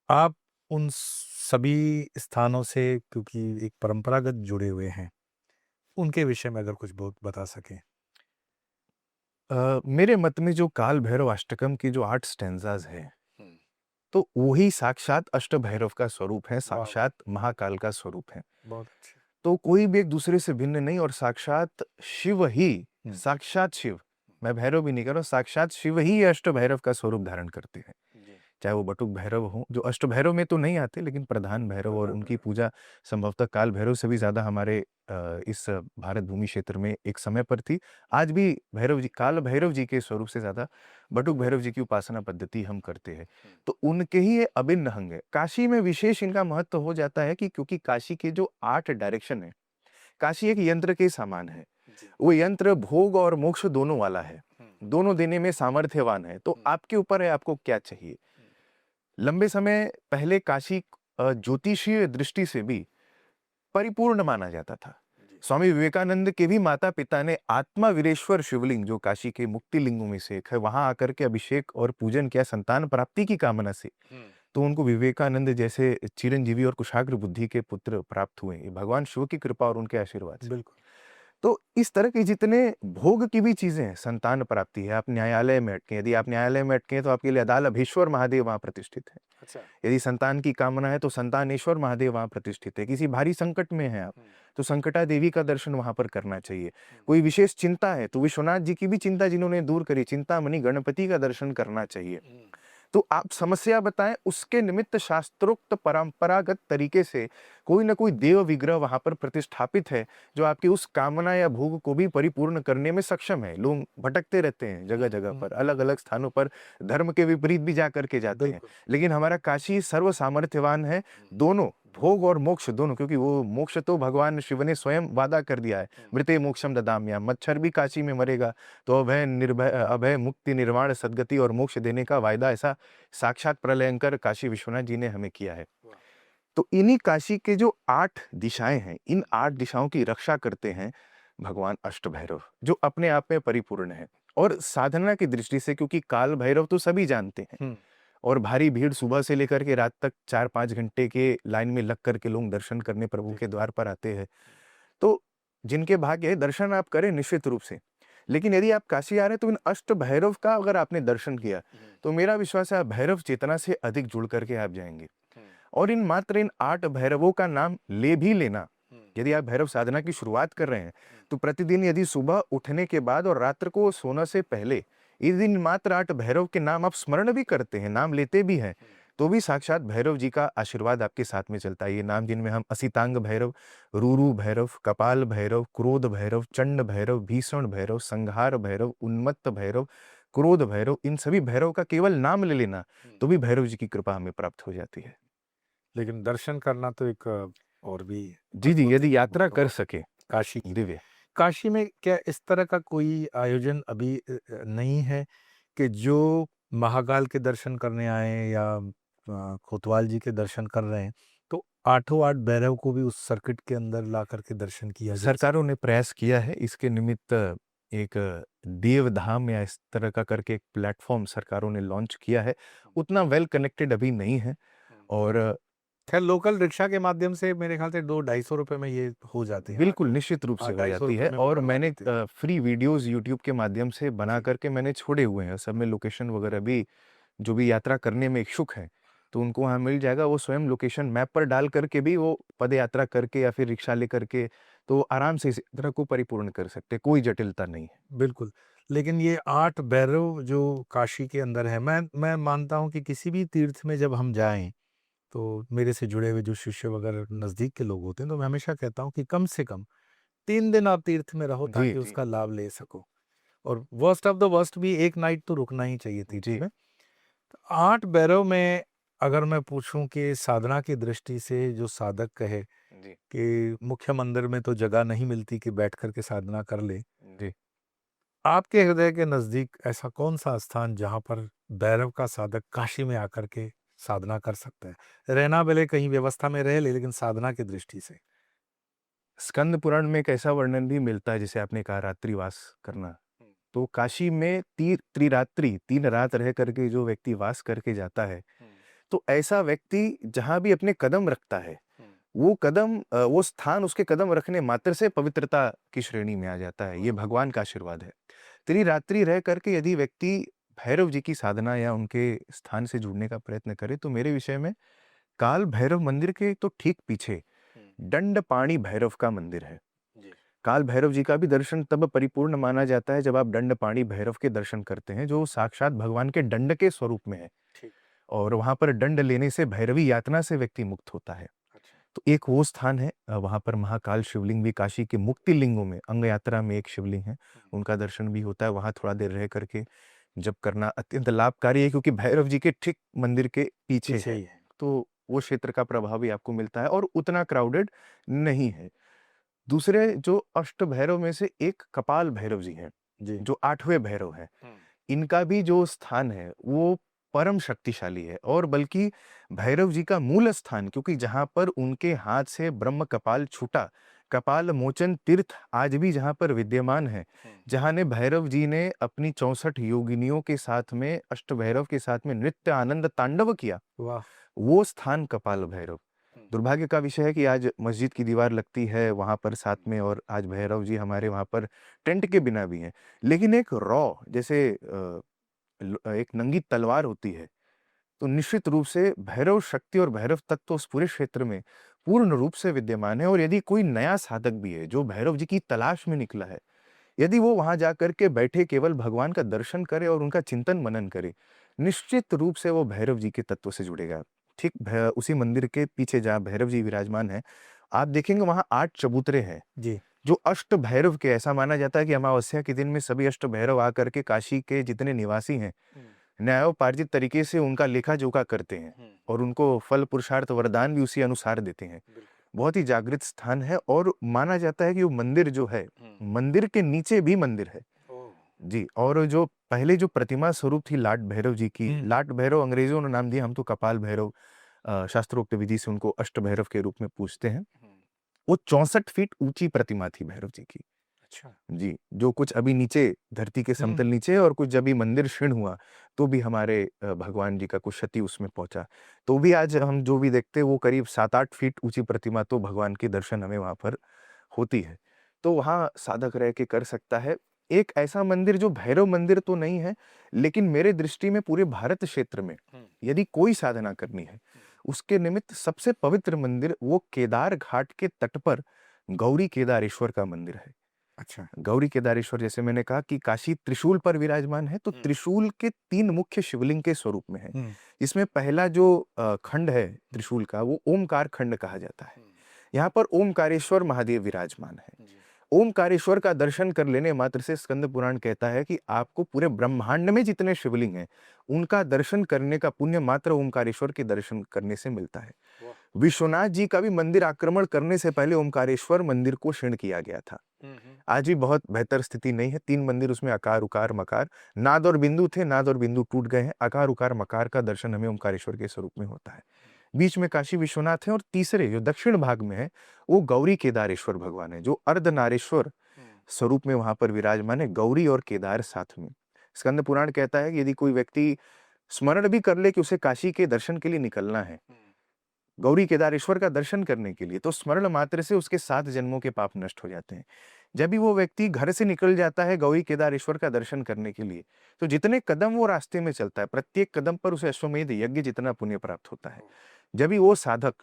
आप उन सभी स्थानों से क्योंकि एक परंपरागत जुड़े हुए हैं, उनके विषय में अगर कुछ बहुत बता सकें? मेरे मत में जो काल भैरव अष्टकम की जो 8 स्टैंज़ाज़ हैं, तो वही साक्षात अष्टभैरव का स्वरूप है, साक्षात महाकाल का स्वरूप है। बहुत अच्छे। तो कोई भी एक दूसरे से भिन्न नहीं, और साक्षात शिव ही, साक्षात शिव, मैं भैरव भी नहीं कह रहा हूँ, साक्षात शिव ही अष्टभैरव का स्वरूप धारण करते हैं। चाहे वो बटुक भैरव हों, जो अष्टभैरव में तो नहीं आते, लेकिन प्रधान भैरव, और उनकी पूजा संभवतः काल भैरव से भी ज़्यादा हमारे इस भारत भूमि क्षेत्र में एक समय पर थी। आज भी भैरव जी, काल भैरव जी के स्वरूप से ज़्यादा बटुक भैरव जी की उपासना पद्धति हम करते हैं। तो उनके ही ये अभिन्न अंग है। काशी में विशेष इनका महत्व हो जाता है कि क्योंकि काशी के जो 8 डायरेक्शन है, काशी एक यंत्र के समान है। वो यंत्र भोग और मोक्ष दोनों वाला है, दोनों देने में सामर्थ्यवान है। तो आपके ऊपर है, आपको क्या चाहिए। लंबे समय पहले काशी ज्योतिषीय दृष्टि से भी परिपूर्ण माना जाता था। स्वामी विवेकानंद के भी माता पिता ने आत्मा वीरेश्वर शिवलिंग, जो काशी के मुक्ति लिंगों में से एक है, वहां आकर के अभिषेक और पूजन किया संतान प्राप्ति की कामना से। तो उनको विवेकानंद जैसे चिरंजीवी और कुशाग्र बुद्धि के पुत्र प्राप्त हुए। ये भगवान शिव की कृपा और उनके आशीर्वाद से। बिल्कुल। तो इस तरह के जितने भोग की भी चीजें हैं, संतान प्राप्ति है, आप न्यायालय में अटके, यदि आप न्यायालय में अटके तो आपके लिए अदालभेश्वर महादेव वहां प्रतिष्ठित है। अच्छा। यदि संतान की कामना है तो संतानेश्वर महादेव वहां प्रतिष्ठित है। किसी भारी संकट में है आप, तो संकटा देवी का दर्शन वहां पर करना चाहिए। कोई विशेष चिंता है तो विश्वनाथ जी की भी चिंता जिन्होंने दूर करी, चिंतामणि गणपति का दर्शन करना चाहिए। तो आप समस्या बताएं, उसके निमित्त शास्त्रोक्त परंपरागत तरीके से कोई ना कोई देव विग्रह वहां पर प्रतिष्ठापित है, जो आपकी उस कामना या भोग को भी परिपूर्ण करने में सक्षम है। लोग भटकते रहते हैं जगह जगह पर, अलग अलग स्थानों पर धर्म के विपरीत भी जा करके जाते हैं, लेकिन हमारा काशी सर्व सामर्थ्यवान है, दोनों भोग और मोक्ष दोनों। क्योंकि वो मोक्ष तो भगवान शिव ने स्वयं वादा कर दिया है, मृते मोक्षम ददाम्याम। मच्छर भी काशी में मरेगा तो अभय निर्भय, अभय मुक्ति निर्वाण सद्गति और मोक्ष देने का वायदा ऐसा साक्षात प्रलयंकर काशी विश्वनाथ जी ने हमें किया है। तो इन्हीं काशी के जो 8 दिशाएं हैं, इन 8 दिशाओं की रक्षा करते हैं भगवान अष्टभैरव, जो अपने आप में परिपूर्ण है। और साधना की दृष्टि से, क्योंकि काल भैरव तो सभी जानते हैं, और भारी भीड़ सुबह से लेकर के रात तक 4-5 घंटे के लाइन में लग करके लोग दर्शन करने प्रभु के द्वार पर आते हैं। तो जिनके भाग्य है, दर्शन आप करें निश्चित रूप से। लेकिन यदि आप काशी आ रहे हैं तो इन अष्ट भैरव का अगर आपने दर्शन किया, तो मेरा विश्वास है आप भैरव चेतना से अधिक जुड़ करके आप जाएंगे। और इन 8 भैरवों का नाम ले भी लेना, यदि आप भैरव साधना की शुरुआत कर रहे हैं, तो प्रतिदिन यदि सुबह उठने के बाद और रात्र को सोने से पहले इस दिन मात्र 8 भैरव के नाम आप स्मरण भी करते हैं, नाम लेते भी हैं, तो भी साक्षात भैरव जी का आशीर्वाद आपके साथ में चलता है। ये नाम जिनमें हम असितांग भैरव, रूरू भैरव, कपाल भैरव, क्रोध भैरव, चंड भैरव, भीषण भैरव, संहार भैरव, उन्मत्त भैरव, क्रोध भैरव, इन सभी भैरव का केवल नाम ले लेना, तो भी भैरव जी की कृपा हमें प्राप्त हो जाती है। लेकिन दर्शन करना तो एक और भी जी, यदि यात्रा कर सके काशी दिव्य। काशी में क्या इस तरह का कोई आयोजन अभी नहीं है कि जो महाकाल के दर्शन करने आए या कोतवाल जी के दर्शन कर रहे हैं, तो 8 भैरव को भी उस सर्किट के अंदर ला करके दर्शन किया जाए? सरकारों ने प्रयास किया है इसके निमित्त, एक देवधाम या इस तरह का करके एक प्लेटफॉर्म सरकारों ने लॉन्च किया है। उतना वेल कनेक्टेड अभी नहीं है, और खैर लोकल रिक्शा के माध्यम से मेरे ख्याल से 200-250 रुपए में ये हो जाते हैं। बिल्कुल निश्चित रूप से हो 250 जाती है। में और बनवा मैंने देते हैं। फ्री वीडियोस यूट्यूब के माध्यम से बना करके मैंने छोड़े हुए हैं, सब में लोकेशन वगैरह भी, जो भी यात्रा करने में इच्छुक हैं तो उनको वहाँ मिल जाएगा। वो स्वयं लोकेशन मैप पर डाल करके भी वो पद यात्रा करके या फिर रिक्शा लेकर के तो आराम से इस यात्रा को परिपूर्ण कर सकते हैं, कोई जटिलता नहीं है। बिल्कुल। लेकिन ये 8 भैरव जो काशी के अंदर है, मैं मानता हूँ कि किसी भी तीर्थ में जब हम जाएँ, तो मेरे से जुड़े हुए जो शिष्य वगैरह नज़दीक के लोग होते हैं, तो मैं हमेशा कहता हूँ कि कम से कम 3 दिन आप तीर्थ में रहो जी, ताकि जी। उसका लाभ ले सको। और वर्स्ट ऑफ द वर्स्ट भी 1 नाइट तो रुकना ही चाहिए तीर्थ जी। में। 8 भैरव में अगर मैं पूछूं कि साधना की दृष्टि से जो साधक कहे जी। कि मुख्य मंदिर में तो जगह नहीं मिलती कि बैठ कर के साधना कर ले, जी। आपके हृदय के नजदीक ऐसा कौन सा स्थान जहां पर भैरव का साधक काशी में आकर के साधना कर सकता है? रहना भले कहीं व्यवस्था में रह ले, लेकिन साधना की दृष्टि से। स्कंद पुराण में एक ऐसा वर्णन भी मिलता है, जैसे आपने कहा रात्रिवास करना। तो काशी में त्रिरात्रि 3 रात रह करके जो व्यक्ति वास करके जाता है, तो ऐसा व्यक्ति जहाँ भी अपने कदम रखता है, वो कदम वो स्थान उसके कदम रखने मात्र से पवित्रता की श्रेणी में आ जाता है। ये भगवान का आशीर्वाद है। त्रिरात्रि रह करके यदि व्यक्ति भैरव जी की साधना या उनके स्थान से जुड़ने का प्रयत्न करे, तो मेरे विषय में काल भैरव मंदिर के तो ठीक पीछे दंडपाणी भैरव का मंदिर है। काल भैरव जी का भी दर्शन तब परिपूर्ण माना जाता है जब आप दंडपाणी भैरव के दर्शन करते हैं, जो साक्षात भगवान के दंड के स्वरूप में है। और वहां पर दंड लेने से भैरवी यातना से व्यक्ति मुक्त होता है। तो एक वो स्थान है, वहां पर महाकाल शिवलिंग भी, काशी के मुक्ति लिंगों में अंग यात्रा में एक शिवलिंग है, उनका दर्शन भी होता है। वहां थोड़ा देर रह करके जब करना अत्यंत लाभकारी है, क्योंकि भैरव जी के ठीक मंदिर के पीछे पीछे है, ही है। तो वो क्षेत्र का प्रभाव भी आपको मिलता है और उतना क्राउडेड नहीं है। दूसरे जो अष्ट भैरव में से एक कपाल भैरव जी हैं, जी। जो 8वें भैरव हैं। इनका भी जो स्थान है वो परम शक्तिशाली है, और बल्कि भैरव जी का मूल स्थान, क्योंकि जहाँ पर उनके हाथ से ब्रह्म कपाल छूटा, कपाल मोचन तीर्थ आज भी जहाँ पर विद्यमान है, जहाँ ने भैरव जी ने अपनी 64 योगिनियों के साथ में, अष्ट भैरव के साथ में नृत्य आनंद तांडव किया, वाह। वो स्थान कपाल भैरव। दुर्भाग्य का विषय है कि आज मस्जिद की दीवार लगती है वहां पर साथ में, और आज भैरव जी हमारे वहां पर टेंट के बिना भी हैं। लेकिन एक जैसे एक नंगी तलवार होती है, तो निश्चित रूप से भैरव शक्ति और भैरव तत्व उस पूरे क्षेत्र में पूर्ण रूप से विद्यमान है। और यदि कोई नया साधक भी है जो भैरव जी की तलाश में निकला है, यदि वो वहां जाकर के बैठे केवल भगवान का दर्शन करे और उनका चिंतन मनन करे, निश्चित रूप से वो भैरव जी के तत्व से जुड़ेगा। ठीक उसी मंदिर के पीछे जहाँ भैरव जी विराजमान है, आप देखेंगे वहां 8 चबूतरे हैं, जी। जो अष्ट भैरव के, ऐसा माना जाता है कि अमावस्या के दिन में सभी अष्ट भैरव आकर के काशी के जितने निवासी हैं, न्यायोपार्जित तरीके से उनका लेखा जोखा करते हैं और उनको फल पुरुषार्थ वरदान भी उसी अनुसार देते हैं। बहुत ही जागृत स्थान है, और माना जाता है कि वो मंदिर जो है, मंदिर के नीचे भी मंदिर है। जी। और जो पहले जो प्रतिमा स्वरूप थी लाट भैरव जी की, लाट भैरव अंग्रेजों ने नाम दिया, हम तो कपाल भैरव शास्त्रोक्त विधि से उनको अष्ट भैरव के रूप में पूजते हैं। वो 64 फीट ऊंची प्रतिमा थी भैरव जी की। अच्छा। जी, जो कुछ अभी नीचे धरती के समतल नीचे है, और कुछ जब ये मंदिर क्षीण हुआ, तो भी हमारे भगवान जी का कुछ क्षति उसमें पहुंचा। तो भी आज हम जो भी देखते हैं, वो करीब 7-8 फीट ऊंची प्रतिमा, तो भगवान के दर्शन हमें वहां पर होती है। तो वहां साधक रह के कर सकता है। एक ऐसा मंदिर जो भैरव मंदिर तो नहीं है, लेकिन मेरे दृष्टि में पूरे भारत क्षेत्र में यदि कोई साधना करनी है, उसके निमित्त सबसे पवित्र मंदिर वो केदार घाट के तट पर गौरी केदारेश्वर का मंदिर है। अच्छा। गौरी केदारेश्वर, जैसे मैंने कहा कि काशी त्रिशूल पर विराजमान है, तो त्रिशूल के 3 मुख्य शिवलिंग के स्वरूप में है। इसमें पहला जो खंड है त्रिशूल का, वो ओमकार खंड कहा जाता है। यहाँ पर ओमकारेश्वर महादेव विराजमान है। ओमकारेश्वर का दर्शन कर लेने मात्र से स्कंद पुराण कहता है कि आपको पूरे ब्रह्मांड में जितने शिवलिंग हैं, उनका दर्शन करने का पुण्य मात्र ओमकारेश्वर के दर्शन करने से मिलता है। विश्वनाथ जी का भी मंदिर आक्रमण करने से पहले ओमकारेश्वर मंदिर को क्षीण किया गया था। आज भी बहुत बेहतर स्थिति नहीं है। 3 मंदिर उसमें, आकार उकार मकार, नाद और बिंदु थे, नाद और बिंदु टूट गए हैं। आकार उकार मकार का दर्शन हमें ओमकारेश्वर के स्वरूप में होता है। बीच में काशी विश्वनाथ है, और तीसरे जो दक्षिण भाग में है, वो गौरी केदारेश्वर भगवान है, जो अर्धनारेश्वर स्वरूप में वहां पर विराजमान है, गौरी और केदार साथ में। स्कंद पुराण कहता है कि यदि कोई व्यक्ति स्मरण भी कर ले कि उसे काशी के दर्शन के लिए निकलना है, गौरी केदारेश्वर का दर्शन करने के लिए, तो स्मरण मात्र से उसके 7 जन्मों के पाप नष्ट हो जाते हैं। जब भी वो व्यक्ति घर से निकल जाता है गौरी केदारेश्वर का दर्शन करने के लिए, तो जितने कदम वो रास्ते में चलता है, प्रत्येक कदम पर उसे अश्वमेध यज्ञ जितना पुण्य प्राप्त होता है। जब भी वो साधक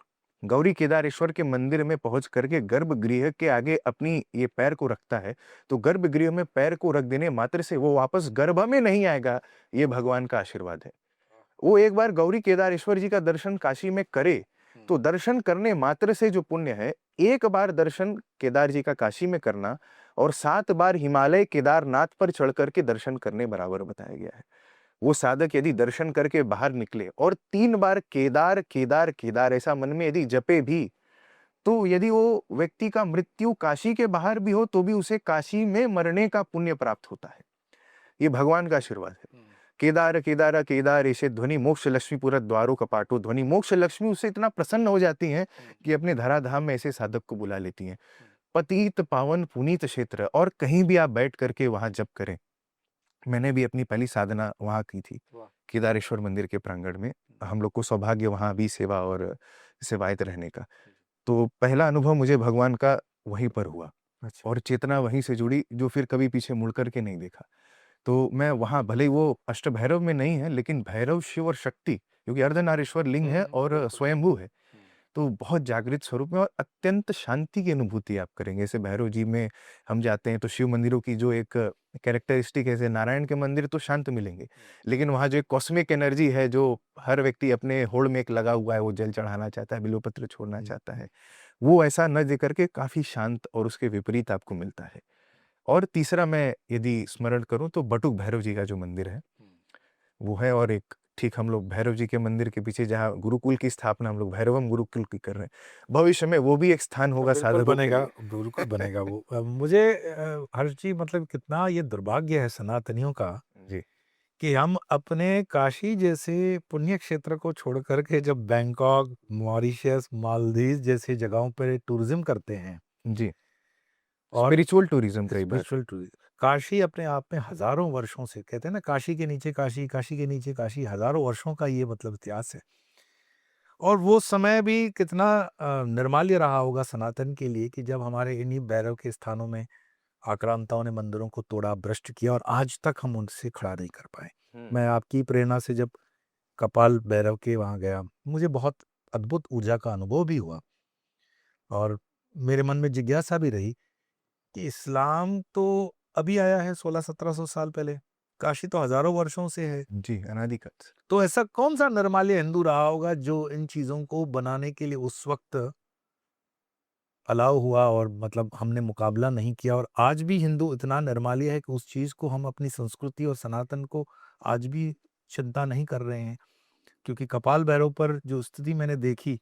गौरी केदारेश्वर के मंदिर में पहुंच करके गर्भगृह के आगे अपनी ये पैर को रखता है, तो गर्भगृह में पैर को रख देने मात्र से वो वापस गर्भ में नहीं आएगा, ये भगवान का आशीर्वाद है। वो एक बार गौरी केदारेश्वर जी का दर्शन काशी में करे, तो दर्शन करने मात्र से जो पुण्य है, एक बार दर्शन केदार जी का काशी में करना और 7 बार हिमालय केदारनाथ पर चढ़ करके दर्शन करने बराबर बताया गया है। वो साधक यदि दर्शन करके बाहर निकले और 3 बार केदार केदार केदार ऐसा मन में यदि जपे भी, तो यदि वो व्यक्ति का मृत्यु काशी के बाहर भी हो तो भी उसे काशी में मरने का पुण्य प्राप्त होता है। ये भगवान का आशीर्वाद है। केदार केदार केदार ऐसे ध्वनि मोक्ष लक्ष्मी पूरा द्वारों कपाटो ध्वनि, मोक्ष लक्ष्मी उससे इतना प्रसन्न हो जाती हैं कि अपने धराधाम में ऐसे साधक को बुला लेती हैं। पतित पावन पुनीत क्षेत्र, और कहीं भी आप बैठ करके वहां जप करें। मैंने भी अपनी पहली साधना वहां की थी, केदारेश्वर मंदिर के प्रांगण में। हम लोग को सौभाग्य वहां भी सेवा और सेवायत रहने का, तो पहला अनुभव मुझे भगवान का वहीं पर हुआ और चेतना वहीं से जुड़ी, जो फिर कभी पीछे मुड़ करके नहीं देखा। तो मैं वहां, भले ही वो अष्टभैरव में नहीं है, लेकिन भैरव शिव और शक्ति, क्योंकि अर्धनारीश्वर लिंग है और स्वयंभू है, तो बहुत जागृत स्वरूप में और अत्यंत शांति की अनुभूति आप करेंगे। जैसे भैरव जी में हम जाते हैं तो शिव मंदिरों की जो एक कैरेक्टरिस्टिक है, जैसे नारायण के मंदिर तो शांत मिलेंगे, लेकिन वहाँ जो एक कॉस्मिक एनर्जी है, जो हर व्यक्ति अपने होड़ में एक लगा हुआ है, वो जल चढ़ाना चाहता है, बिल्वपत्र छोड़ना चाहता है, वो ऐसा न दे करके काफी शांत और उसके विपरीत आपको मिलता है। और तीसरा मैं यदि स्मरण करूं तो बटुक भैरव जी का जो मंदिर है वो है, और एक ठीक हम लोग भैरव जी के मंदिर के पीछे जहाँ गुरुकुल की स्थापना हम लोग भैरवम गुरुकुल की कर रहे हैं, भविष्य में वो भी एक स्थान होगा बिल्कुल साधकों के बनेगा, लिए। बिल्कुल बनेगा वो। मुझे हर्ष जी, मतलब कितना ये दुर्भाग्य है सनातनियों का जी कि हम अपने काशी जैसे पुण्य क्षेत्र को छोड़ करके जब बैंकॉक, मॉरिशस, मालदीव जैसी जगहों पर टूरिज्म करते हैं जी, और स्पिरिचुअल टूरिज्म कई बार। स्पिरिचुअल टूरिज्म, काशी अपने आप में हजारों वर्षों से, कहते हैं ना, काशी के नीचे काशी, काशी के नीचे काशी, हजारों वर्षों का ये मतलब इतिहास है। और वो समय भी कितना निर्माल्य रहा होगा सनातन के लिए कि जब हमारे इन्हीं भैरव के स्थानों में आक्रांताओं ने मंदिरों को तोड़ा, भ्रष्ट किया, और आज तक हम उनसे खड़ा नहीं कर पाए। मैं आपकी प्रेरणा से जब कपाल भैरव के वहाँ गया, मुझे बहुत अद्भुत ऊर्जा का अनुभव भी हुआ और मेरे मन में जिज्ञासा भी रही कि इस्लाम तो अभी आया है 1600-1700 साल पहले, काशी तो हजारों वर्षों से है। जी, अनादिकाल। तो ऐसा कौन सा निर्माल्य हिंदू रहा होगा जो इन चीजों को बनाने के लिए उस वक्त अलाउ हुआ और मतलब हमने मुकाबला नहीं किया, और आज भी हिंदू इतना निर्माल्य है कि उस चीज को हम अपनी संस्कृति और सनातन को आज भी चिंता नहीं कर रहे हैं। क्योंकि कपाल भैरव पर जो स्थिति मैंने देखी,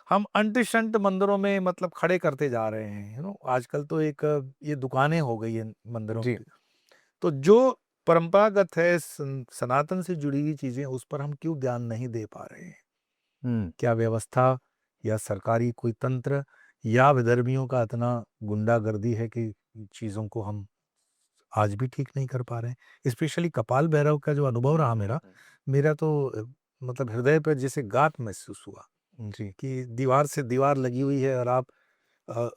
हम अंट शंट मंदिरों में मतलब खड़े करते जा रहे हैं, आजकल तो एक ये दुकानें हो गई है मंदिरों जी। की। तो जो परंपरागत है, सनातन से जुड़ी हुई चीजें, उस पर हम क्यों ध्यान नहीं दे पा रहे हैं? क्या व्यवस्था या सरकारी कोई तंत्र या विधर्मियों का इतना गुंडागर्दी है कि चीजों को हम आज भी ठीक नहीं कर पा रहे हैं? स्पेशली कपाल भैरव का जो अनुभव रहा मेरा तो मतलब हृदय पर जैसे गात महसूस हुआ जी कि दीवार से दीवार लगी हुई है और आप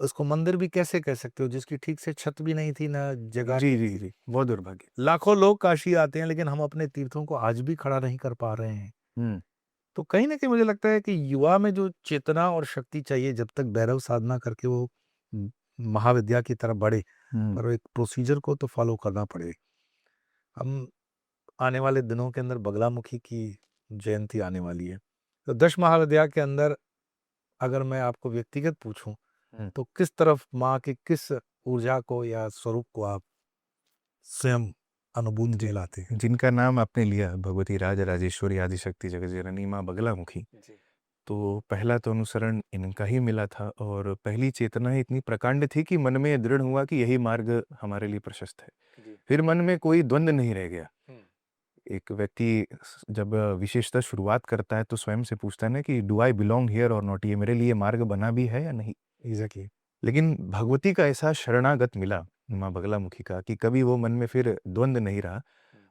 उसको मंदिर भी कैसे कह सकते हो जिसकी ठीक से छत भी नहीं थी, ना जगह जी नहीं जी थी। जी, बहुत दुर्भाग्य। लाखों लोग काशी आते हैं, लेकिन हम अपने तीर्थों को आज भी खड़ा नहीं कर पा रहे हैं। तो कहीं ना कहीं मुझे लगता है कि युवा में जो चेतना और शक्ति चाहिए, जब तक भैरव साधना करके वो म, महाविद्या की तरफ बढ़े, पर एक प्रोसीजर को तो फॉलो करना पड़ेगा। हम आने वाले दिनों के अंदर बगलामुखी की जयंती आने वाली है, तो 10 महाविद्या के अंदर अगर मैं आपको व्यक्तिगत पूछूं तो किस तरफ माँ के किस ऊर्जा को या स्वरूप को आप स्वयं अनुभूति में लाते हैं? जिनका नाम आपने लिया, भगवती राज राजेश्वरी आदिशक्ति जगज्जननी माँ बगलामुखी, तो पहला तो अनुसरण इनका ही मिला था और पहली चेतना ही इतनी प्रकांड थी कि मन में दृढ़ हुआ कि यही मार्ग हमारे लिए प्रशस्त है। फिर मन में कोई द्वंद्व नहीं रह गया। एक व्यक्ति जब विशेषतः शुरुआत करता है तो स्वयं से पूछता है ना कि डू आई बिलोंग हियर और नॉट, ये मेरे लिए मार्ग बना भी है या नहीं। एग्जैक्टली। लेकिन भगवती का ऐसा शरणागत मिला माँ बगलामुखी का कि कभी वो मन में फिर द्वंद्व नहीं रहा।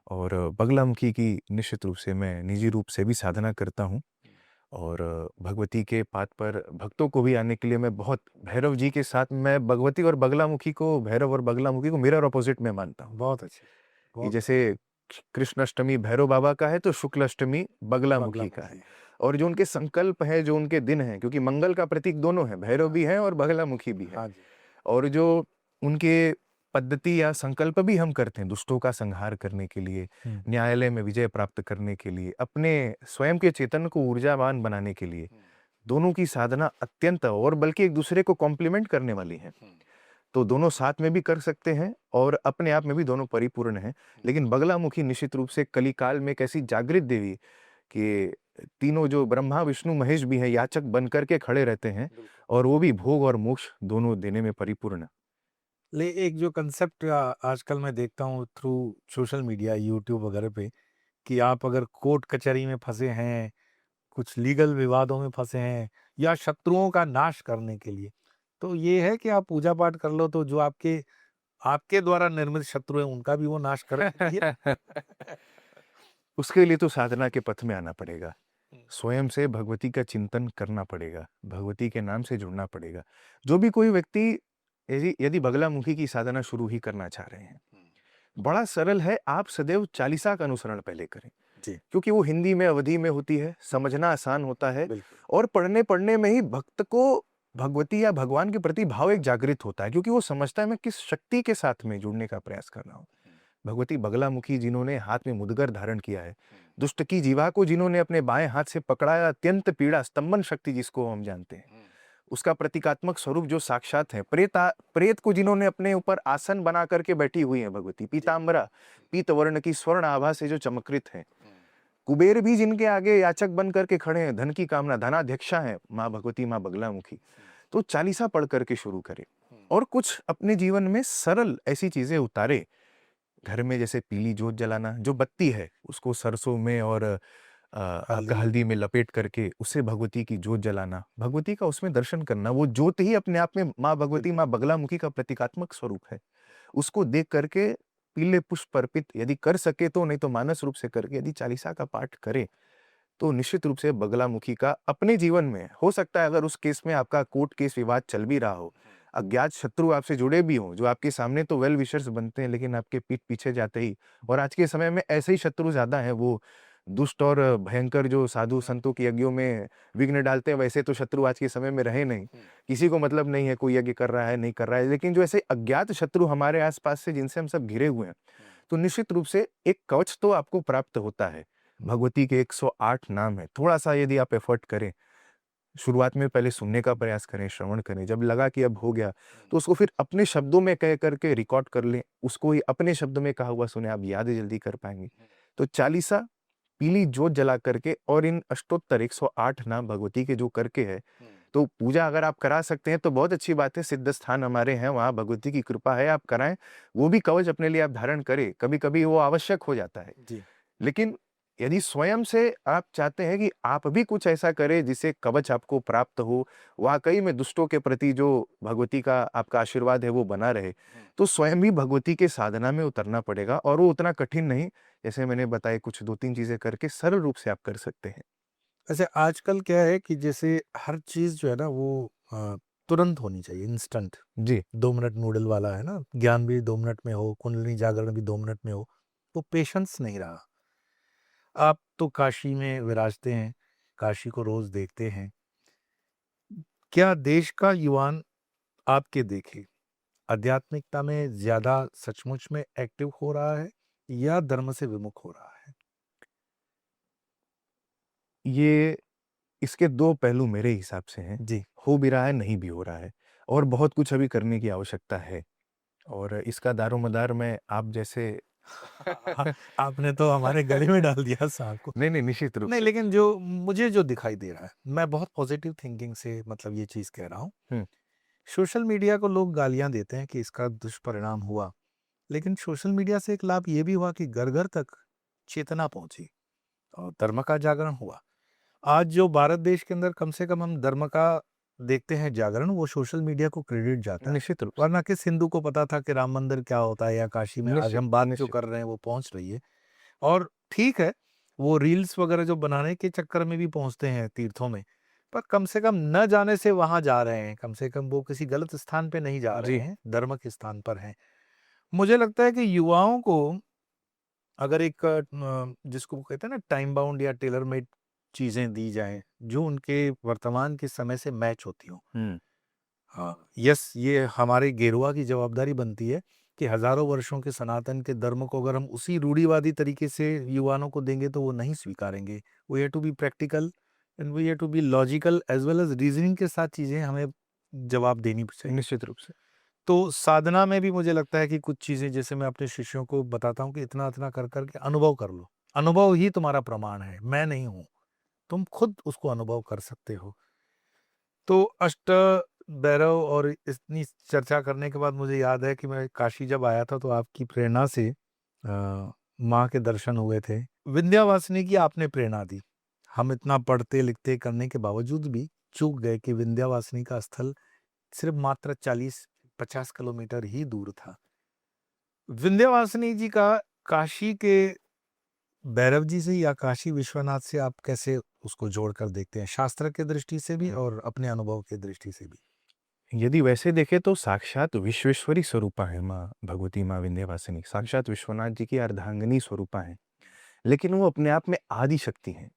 और बगलामुखी की निश्चित रूप से मैं निजी रूप से भी साधना करता हूँ और भगवती के पाद पर भक्तों को भी आने के लिए मैं बहुत भैरव जी के साथ, मैं भगवती और बगलामुखी को, भैरव और बगलामुखी को मिरर अपोजिट में मानता हूँ। बहुत अच्छे। कि जैसे कृष्ण अष्टमी भैरव बाबा का है तो शुक्ल अष्टमी बगलामुखी का है। और जो उनके संकल्प है, जो उनके दिन हैं, क्योंकि मंगल का प्रतीक दोनों है, भैरव भी है और बगलामुखी भी है। हाँ जी। और जो उनके पद्धति या संकल्प भी हम करते हैं दुष्टों का संहार करने के लिए, न्यायालय में विजय प्राप्त करने के लिए, अपने स्वयं के चेतन को ऊर्जावान बनाने के लिए, दोनों की साधना अत्यंत और बल्कि एक दूसरे को कॉम्प्लीमेंट करने वाली है। तो दोनों साथ में भी कर सकते हैं और अपने आप में भी दोनों परिपूर्ण हैं। लेकिन बगलामुखी निश्चित रूप से कलिकाल में एक ऐसी जागृत देवी कि तीनों जो ब्रह्मा विष्णु महेश भी हैं, याचक बन करके खड़े रहते हैं और वो भी भोग और मोक्ष दोनों देने में परिपूर्ण। ले एक जो कंसेप्ट आजकल मैं देखता हूँ थ्रू सोशल मीडिया, यूट्यूब वगैरह पे, कि आप अगर कोर्ट कचहरी में फंसे हैं, कुछ लीगल विवादों में फंसे हैं या शत्रुओं का नाश करने के लिए, तो ये है कि आप पूजा पाठ कर लो तो जो आपके आपके द्वारा निर्मित शत्रु हैं उनका भी वो नाश कर देती है। उसके लिए तो साधना के पथ में आना पड़ेगा, स्वयं से भगवती का चिंतन करना पड़ेगा, भगवती के नाम से जुड़ना पड़ेगा। जो भी कोई व्यक्ति यदि यदि बगलामुखी की साधना शुरू ही करना चाह रहे हैं, बड़ा सरल है, आप सदैव चालीसा का अनुसरण पहले करें। जी। क्योंकि वो हिंदी में, अवधि में होती है, समझना आसान होता है बिल्कुल। और पढ़ने में ही भक्त को भगवती या भगवान के प्रति भाव एक जागृत होता है, क्योंकि वो समझता है मैं किस शक्ति के साथ में जुड़ने का प्रयास कर रहा हूँ। भगवती बगलामुखी जिन्होंने हाथ में मुदगर धारण किया है, दुष्ट की जीवा को जिन्होंने अपने बाएं हाथ से पकड़ाया, अत्यंत पीड़ा, स्तंभन शक्ति जिसको हम जानते हैं, उसका प्रतीकात्मक स्वरूप जो साक्षात है, प्रेत को जिन्होंने अपने ऊपर आसन बना करके बैठी हुई है भगवती, पीताम्बरा, पीत वर्ण की स्वर्ण आभा से जो चमकृत है, कुबेर भी जिनके आगे याचक बन करके खड़े हैं, धन की कामना, धनाध्यक्षा है माँ भगवती, माँ बगलामुखी। तो चालीसा पढ़ करके शुरू करें और कुछ अपने जीवन में सरल ऐसी चीजें उतारे। घर में जैसे पीली जोत जलाना, जो बत्ती है उसको सरसों में और आपका हल्दी में लपेट करके उससे भगवती की जोत जलाना, भगवती का उसमें दर्शन करना, वो जोत ही अपने आप में माँ भगवती, माँ बगलामुखी का प्रतीकात्मक स्वरूप है। उसको देख करके पीले पुष्प अर्पित यदि कर सके तो, नहीं तो मानस रूप से करके यदि चालीसा का पाठ करे तो निश्चित रूप से बगलामुखी का अपने जीवन में हो सकता है। अगर उस केस में आपका कोर्ट केस विवाद चल भी रहा हो, अज्ञात शत्रु आपसे जुड़े भी हों, जो आपके सामने तो वेल विशर्स बनते हैं लेकिन आपके पीठ पीछे जाते ही, और आज के समय में ऐसे ही शत्रु ज्यादा हैं, वो दुष्ट और भयंकर जो साधु संतों के यज्ञों में विघ्न डालते हैं, वैसे तो शत्रु आज के समय में रहे नहीं। किसी को मतलब नहीं है कोई यज्ञ कर रहा है नहीं कर रहा है, लेकिन जो ऐसे अज्ञात शत्रु हमारे आसपास से जिनसे हम सब घिरे हुए हैं, तो निश्चित रूप से एक कवच तो आपको प्राप्त होता है। भगवती के 108 नाम है, थोड़ा सा यदि आप एफर्ट करें, शुरुआत में पहले सुनने का प्रयास करें, श्रवण करें, जब लगा कि अब हो गया तो उसको फिर अपने शब्दों में कह करके रिकॉर्ड कर लें, उसको ही अपने शब्द में कहा हुआ सुने, आप याद जल्दी कर पाएंगे। तो चालीसा, पीली जोत जला करके और इन अष्टोत्तर 108 नाम भगवती के जो करके है, तो पूजा अगर आप करा सकते हैं तो बहुत अच्छी बात है। सिद्ध स्थान हमारे हैं, वहां भगवती की कृपा है, आप कराएं। वो भी कवच अपने लिए आप धारण करें, कभी कभी वो आवश्यक हो जाता है। जी। लेकिन यदि स्वयं से आप चाहते हैं कि आप भी कुछ ऐसा करें जिससे कवच आपको प्राप्त हो, वाकई में दुष्टों के प्रति जो भगवती का आपका आशीर्वाद है वो बना रहे, तो स्वयं भी भगवती के साधना में उतरना पड़ेगा। और वो उतना कठिन नहीं, जैसे मैंने बताया, कुछ 2-3 चीजें करके सरल रूप से आप कर सकते हैं। वैसे आजकल क्या है कि जैसे हर चीज़ जो है ना वो तुरंत होनी चाहिए, इंस्टेंट। जी। 2 मिनट नूडल वाला है ना, ज्ञान भी 2 मिनट में हो, कुंडलिनी जागरण भी 2 मिनट में हो, तो पेशेंस नहीं रहा। आप तो काशी में विराजते हैं, काशी को रोज़ देखते हैं। क्या देश का युवान आपके देखे आध्यात्मिकता में ज़्यादा सचमुच में एक्टिव हो रहा है या धर्म से विमुख हो रहा है? ये इसके 2 पहलू मेरे हिसाब से हैं। जी। हो भी रहा है, नहीं भी हो रहा है, और बहुत कुछ अभी करने की आवश्यकता है। और इसका दारोमदार मैं आप जैसे आपने तो हमारे गले में डाल दिया सांप को। नहीं, नहीं, निश्चित रूप नहीं, से। लेकिन जो मुझे जो दिखाई दे रहा है, मैं बहुत पॉजिटिव थिंकिंग से मतलब ये चीज़ कह रहा हूँ। हुँ। सोशल मीडिया को लोग गालियाँ देते हैं कि इसका दुष्परिणाम हुआ, लेकिन सोशल मीडिया से एक लाभ ये भी हुआ कि घर-घर तक चेतना पहुँची और धर्म का जागरण हुआ। आज जो भारत देश के अंदर कम से कम हम धर्म का देखते हैं जागरण, वो सोशल मीडिया को क्रेडिट जाता है। निश्चित रूप से। वरना किस हिंदू को पता था कि राम मंदिर क्या होता है या काशी में आज निश्चित, हम बात जो निश्चित। कर रहे हैं वो पहुँच रही है। और ठीक है, वो रील्स वगैरह जो बनाने के चक्कर में भी पहुँचते हैं तीर्थों में, पर कम से कम न जाने से वहाँ जा रहे हैं, कम से कम वो किसी गलत स्थान पे नहीं जा रहे जी। हैं, धर्म के स्थान पर हैं। मुझे लगता है कि युवाओं को अगर एक जिसको कहते हैं ना टाइम बाउंड या टेलर मेड चीज़ें दी जाएँ, जो उनके वर्तमान के समय से मैच होती हों। हम्म, हाँ, यस, ये हमारे गेरुआ की जवाबदारी बनती है कि हज़ारों वर्षों के सनातन के धर्म को अगर हम उसी रूढ़िवादी तरीके से युवाओं को देंगे तो वो नहीं स्वीकारेंगे। We have to be practical and we have to be logical as well as reasoning के साथ चीज़ें हमें जवाब देनी चाहिए। निश्चित रूप से। तो साधना में भी मुझे लगता है कि कुछ चीज़ें जैसे मैं अपने शिष्यों को बताता हूँ कि इतना-इतना कर के अनुभव कर लो। अनुभव ही तुम्हारा प्रमाण है, मैं नहीं हूँ। तुम खुद उसको अनुभव कर सकते हो। तो अष्ट भैरव और इतनी चर्चा करने के बाद मुझे याद है कि मैं काशी जब आया था तो आपकी प्रेरणा से माँ के दर्शन हुए थे। विंध्यावासिनी की आपने प्रेरणा दी। हम इतना पढ़ते लिखते करने के बावजूद भी चूक गए कि विंध्यावासिनी का स्थल सिर्फ मात्र 40-50 किलोमीटर ही दूर था। विंध्यवासिनी जी का काशी के भैरव जी से या काशी विश्वनाथ से आप कैसे उसको जोड़कर देखते हैं? शास्त्र के दृष्टि से भी और अपने अनुभव की दृष्टि से भी? यदि वैसे देखें तो साक्षात विश्वेश्वरी स्वरूपा है माँ भगवती, माँ विंध्यवासिनी। साक्षात विश्वनाथ जी की अर्धांगिनी स्वरूपा है, लेकिन वो अपने आप में आदि शक्ति हैं।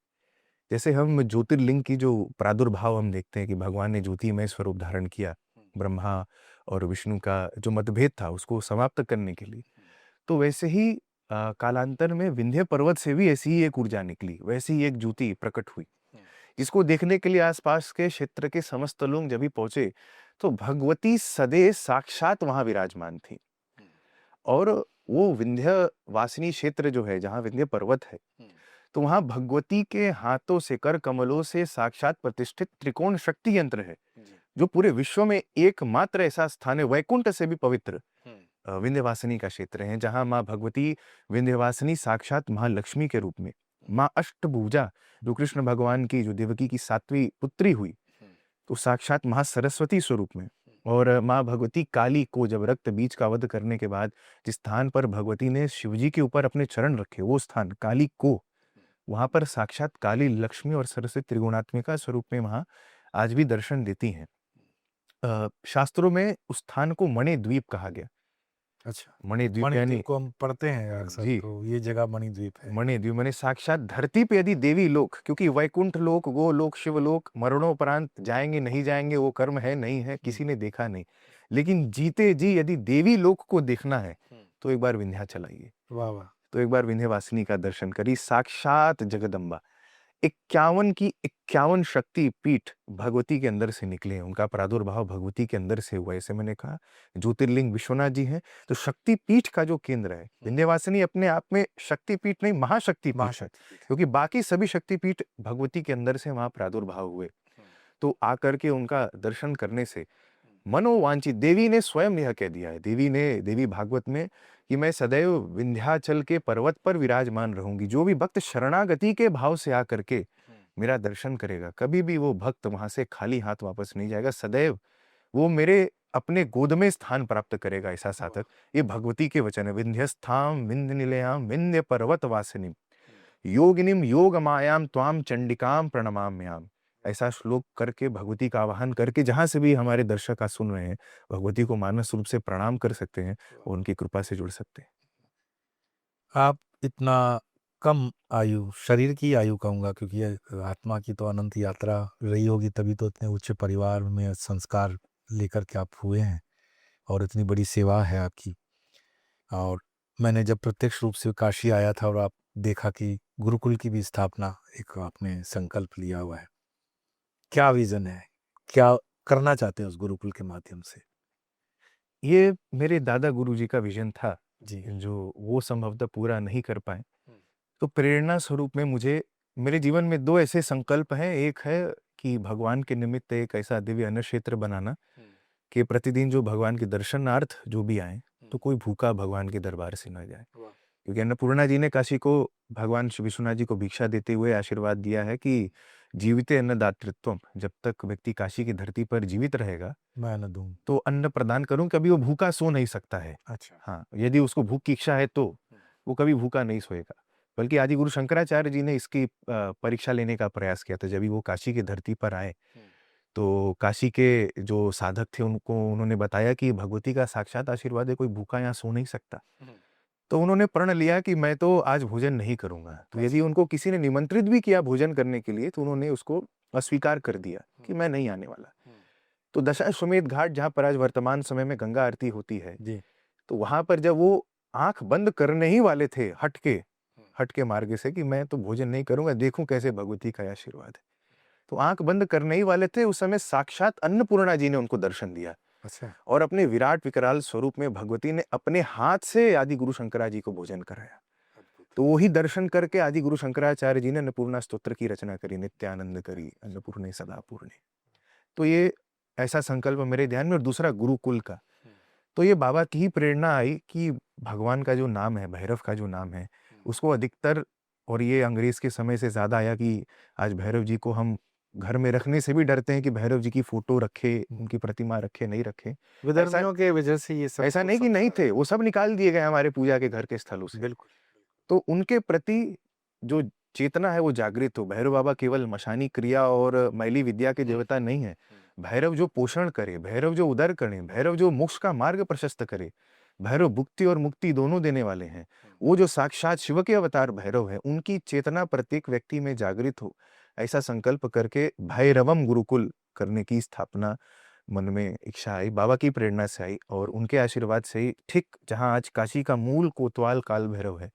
जैसे हम ज्योतिर्लिंग की जो प्रादुर्भाव हम देखते हैं कि भगवान ने ज्योतिमय स्वरूप धारण किया, ब्रह्मा और विष्णु का जो मतभेद था उसको समाप्त करने के लिए, तो वैसे ही कालांतर में विंध्य पर्वत से भी ऐसी ही एक ऊर्जा निकली, वैसी ही एक ज्योति प्रकट हुई, जिसको देखने के लिए आसपास के क्षेत्र के समस्त लोग जब भी पहुंचे तो भगवती सदैव साक्षात वहां विराजमान थी। और वो विंध्य वासिनी क्षेत्र जो है, जहाँ विंध्य पर्वत है, तो वहां भगवती के हाथों से, कर कमलों से साक्षात प्रतिष्ठित त्रिकोण शक्ति यंत्र है, जो पूरे विश्व में एकमात्र ऐसा स्थान है, वैकुंठ से भी पवित्र विंध्यवासिनी का क्षेत्र है, जहां माँ भगवती विंध्यवासिनी साक्षात महालक्ष्मी के रूप में, माँ अष्टभुजा जो कृष्ण भगवान की, जो देवकी की सातवीं पुत्री हुई, तो साक्षात महासरस्वती स्वरूप में। और माँ भगवती काली को जब रक्त बीज का वध करने के बाद जिस स्थान पर भगवती ने शिवजी के ऊपर अपने चरण रखे, वो स्थान काली को, वहां पर साक्षात काली, लक्ष्मी और सरस्वती त्रिगुणात्मिका स्वरूप में वहां आज भी दर्शन देती हैं। शास्त्रों में उस स्थान को मणिद्वीप कहा गया। अच्छा, मणिद्वीप यानी मणिद्वीप को हम पढ़ते हैं अक्सर, जी, तो ये जगह मणिद्वीप है। मणिद्वीप माने साक्षात धरती पे यदि देवी लोक, क्योंकि वैकुंठ लोक, गोलोक, शिवलोक मरणोपरांत जाएंगे नहीं जाएंगे वो कर्म है नहीं है किसी ने देखा नहीं, लेकिन जीते जी यदि देवी लोक को देखना है तो एक बार विंध्याचल आइए, वाह, वाह! तो एक बार विंध्यवासिनी का दर्शन करिए। साक्षात जगदम्बा 51 की 51 शक्ति पीठ भगवती के अंदर से निकले हैं, उनका प्रादुर्भाव भगवती के अंदर से हुआ है। जैसे मैंने कहा ज्योतिर्लिंग विश्वनाथ जी हैं, तो शक्ति पीठ का जो केंद्र है विंध्यवासिनी अपने आप में शक्ति पीठ नहीं, महाशक्ति पीठ है, महाशक्ति पीठ है। क्योंकि बाकी सभी शक्ति पीठ भगवती के अंदर से वहां प्रादुर्भाव हुए। तो आकर के उनका दर्शन करने से मनोवांछित, देवी ने स्वयं यह कह दिया है, देवी भागवत में, कि मैं सदैव विंध्याचल के पर्वत पर विराजमान रहूंगी। जो भी भक्त शरणागति के भाव से आकर के मेरा दर्शन करेगा, कभी भी वो भक्त वहां से खाली हाथ वापस नहीं जाएगा, सदैव वो मेरे अपने गोद में स्थान प्राप्त करेगा, ऐसा साधक। ये भगवती के वचन है। विंध्यस्थाम विंध्य निलयाम विंध्य पर्वत वासिनी योगिनीम योग मायाम त्वाम चंडिकाम प्रणमाम्याम। ऐसा श्लोक करके, भगवती का आवाहन करके, जहां से भी हमारे दर्शक आज सुन रहे हैं, भगवती को मानस रूप से प्रणाम कर सकते हैं और उनकी कृपा से जुड़ सकते हैं। आप इतना कम आयु, शरीर की आयु कहूँगा, क्योंकि ये आत्मा की तो अनंत यात्रा रही होगी, तभी तो इतने उच्च परिवार में संस्कार लेकर के आप हुए हैं और इतनी बड़ी सेवा है आपकी। और मैंने जब प्रत्यक्ष रूप से काशी आया था और आप देखा कि गुरुकुल की भी स्थापना एक आपने संकल्प लिया हुआ है। क्या विज़न है? क्या करना चाहते हैं उस गुरुकुल के माध्यम से? ये मेरे दादा गुरुजी का विजन था, जी। जो वो संभवतः पूरा नहीं कर पाए। तो प्रेरणा स्वरूप में मुझे, मेरे जीवन में दो ऐसे संकल्प हैं। एक है कि भगवान के निमित्त एक ऐसा दिव्य अन्न क्षेत्र बनाना कि प्रतिदिन जो भगवान के दर्शनार्थ जो भी आए, तो कोई भूखा भगवान के दरबार से न जाए। क्योंकि अन्नपूर्णा जी ने काशी को भगवान श्री विश्वनाथ जी को भिक्षा देते हुए आशीर्वाद दिया है कि जीविते अन्नदातृत्वम, जब तक व्यक्ति काशी की धरती पर जीवित रहेगा मैं न दूँ। तो अन्न प्रदान करूं, कभी वो भूखा सो नहीं सकता है। अच्छा। हाँ, यदि उसको भूख की इच्छा है तो वो कभी भूखा नहीं सोएगा। बल्कि आदि गुरु शंकराचार्य जी ने इसकी परीक्षा लेने का प्रयास किया था। जब भी वो काशी की धरती पर आए, तो काशी के जो साधक थे उनको उन्होंने बताया कि भगवती का साक्षात आशीर्वाद है, कोई भूखा यहाँ सो नहीं सकता। तो उन्होंने प्रण लिया कि मैं तो आज भोजन नहीं करूंगा। तो यदि उनको किसी ने निमंत्रित भी किया भोजन करने के लिए तो उन्होंने उसको अस्वीकार कर दिया कि मैं नहीं आने वाला। तो दशाश्वमेध घाट जहाँ पर आज वर्तमान समय में गंगा आरती होती है, जी। तो वहां पर जब वो आंख बंद करने ही वाले थे हट के मार्ग से कि मैं तो भोजन नहीं करूंगा, देखूं कैसे भगवती का आशीर्वाद है, तो आंख बंद करने ही वाले थे, उस समय साक्षात अन्नपूर्णा जी ने उनको दर्शन दिया अच्छा। और अपने विराट विकराल स्वरूप में भगवती ने अपने हाथ से आदि गुरु शंकराचार्य जी को भोजन कराया। तो वही दर्शन करके आदि गुरु शंकराचार्य जी ने अन्नपूर्णा स्तोत्र की रचना करी, नित्यानंद करी अन्नपूर्णे सदा पूर्णे। तो ये ऐसा संकल्प मेरे ध्यान में। और दूसरा गुरुकुल का, तो ये बाबा की ही प्रेरणा आई कि भगवान का जो नाम है, भैरव का जो नाम है, उसको अधिकतर, और ये अंग्रेज के समय से ज्यादा आया कि आज भैरव जी को हम घर में रखने से भी डरते हैं कि भैरव जी की फोटो रखे, उनकी प्रतिमा रखे, नहीं रखे। विधर्मियों के वजह से ये सब ऐसा तो नहीं कि सब नहीं थे, वो सब निकाल दिए गए हमारे पूजा के घर के स्थलों से। बिल्कुल। तो उनके प्रति जो चेतना है वो जागृत हो। भैरव बाबा केवल मशानी क्रिया और मैली विद्या के देवता नहीं है। भैरव जो पोषण करे, भैरव जो उदर करे, भैरव जो मोक्ष का मार्ग प्रशस्त करे, भैरव भुक्ति और मुक्ति दोनों देने वाले हैं। वो जो साक्षात शिव के अवतार भैरव है, उनकी चेतना प्रत्येक व्यक्ति में जागृत हो, ऐसा संकल्प करके भैरवम गुरुकुल करने की स्थापना मन में इच्छा आई, बाबा की प्रेरणा से आई। और उनके आशीर्वाद से ही ठीक जहाँ आज काशी का मूल कोतवाल काल भैरव है,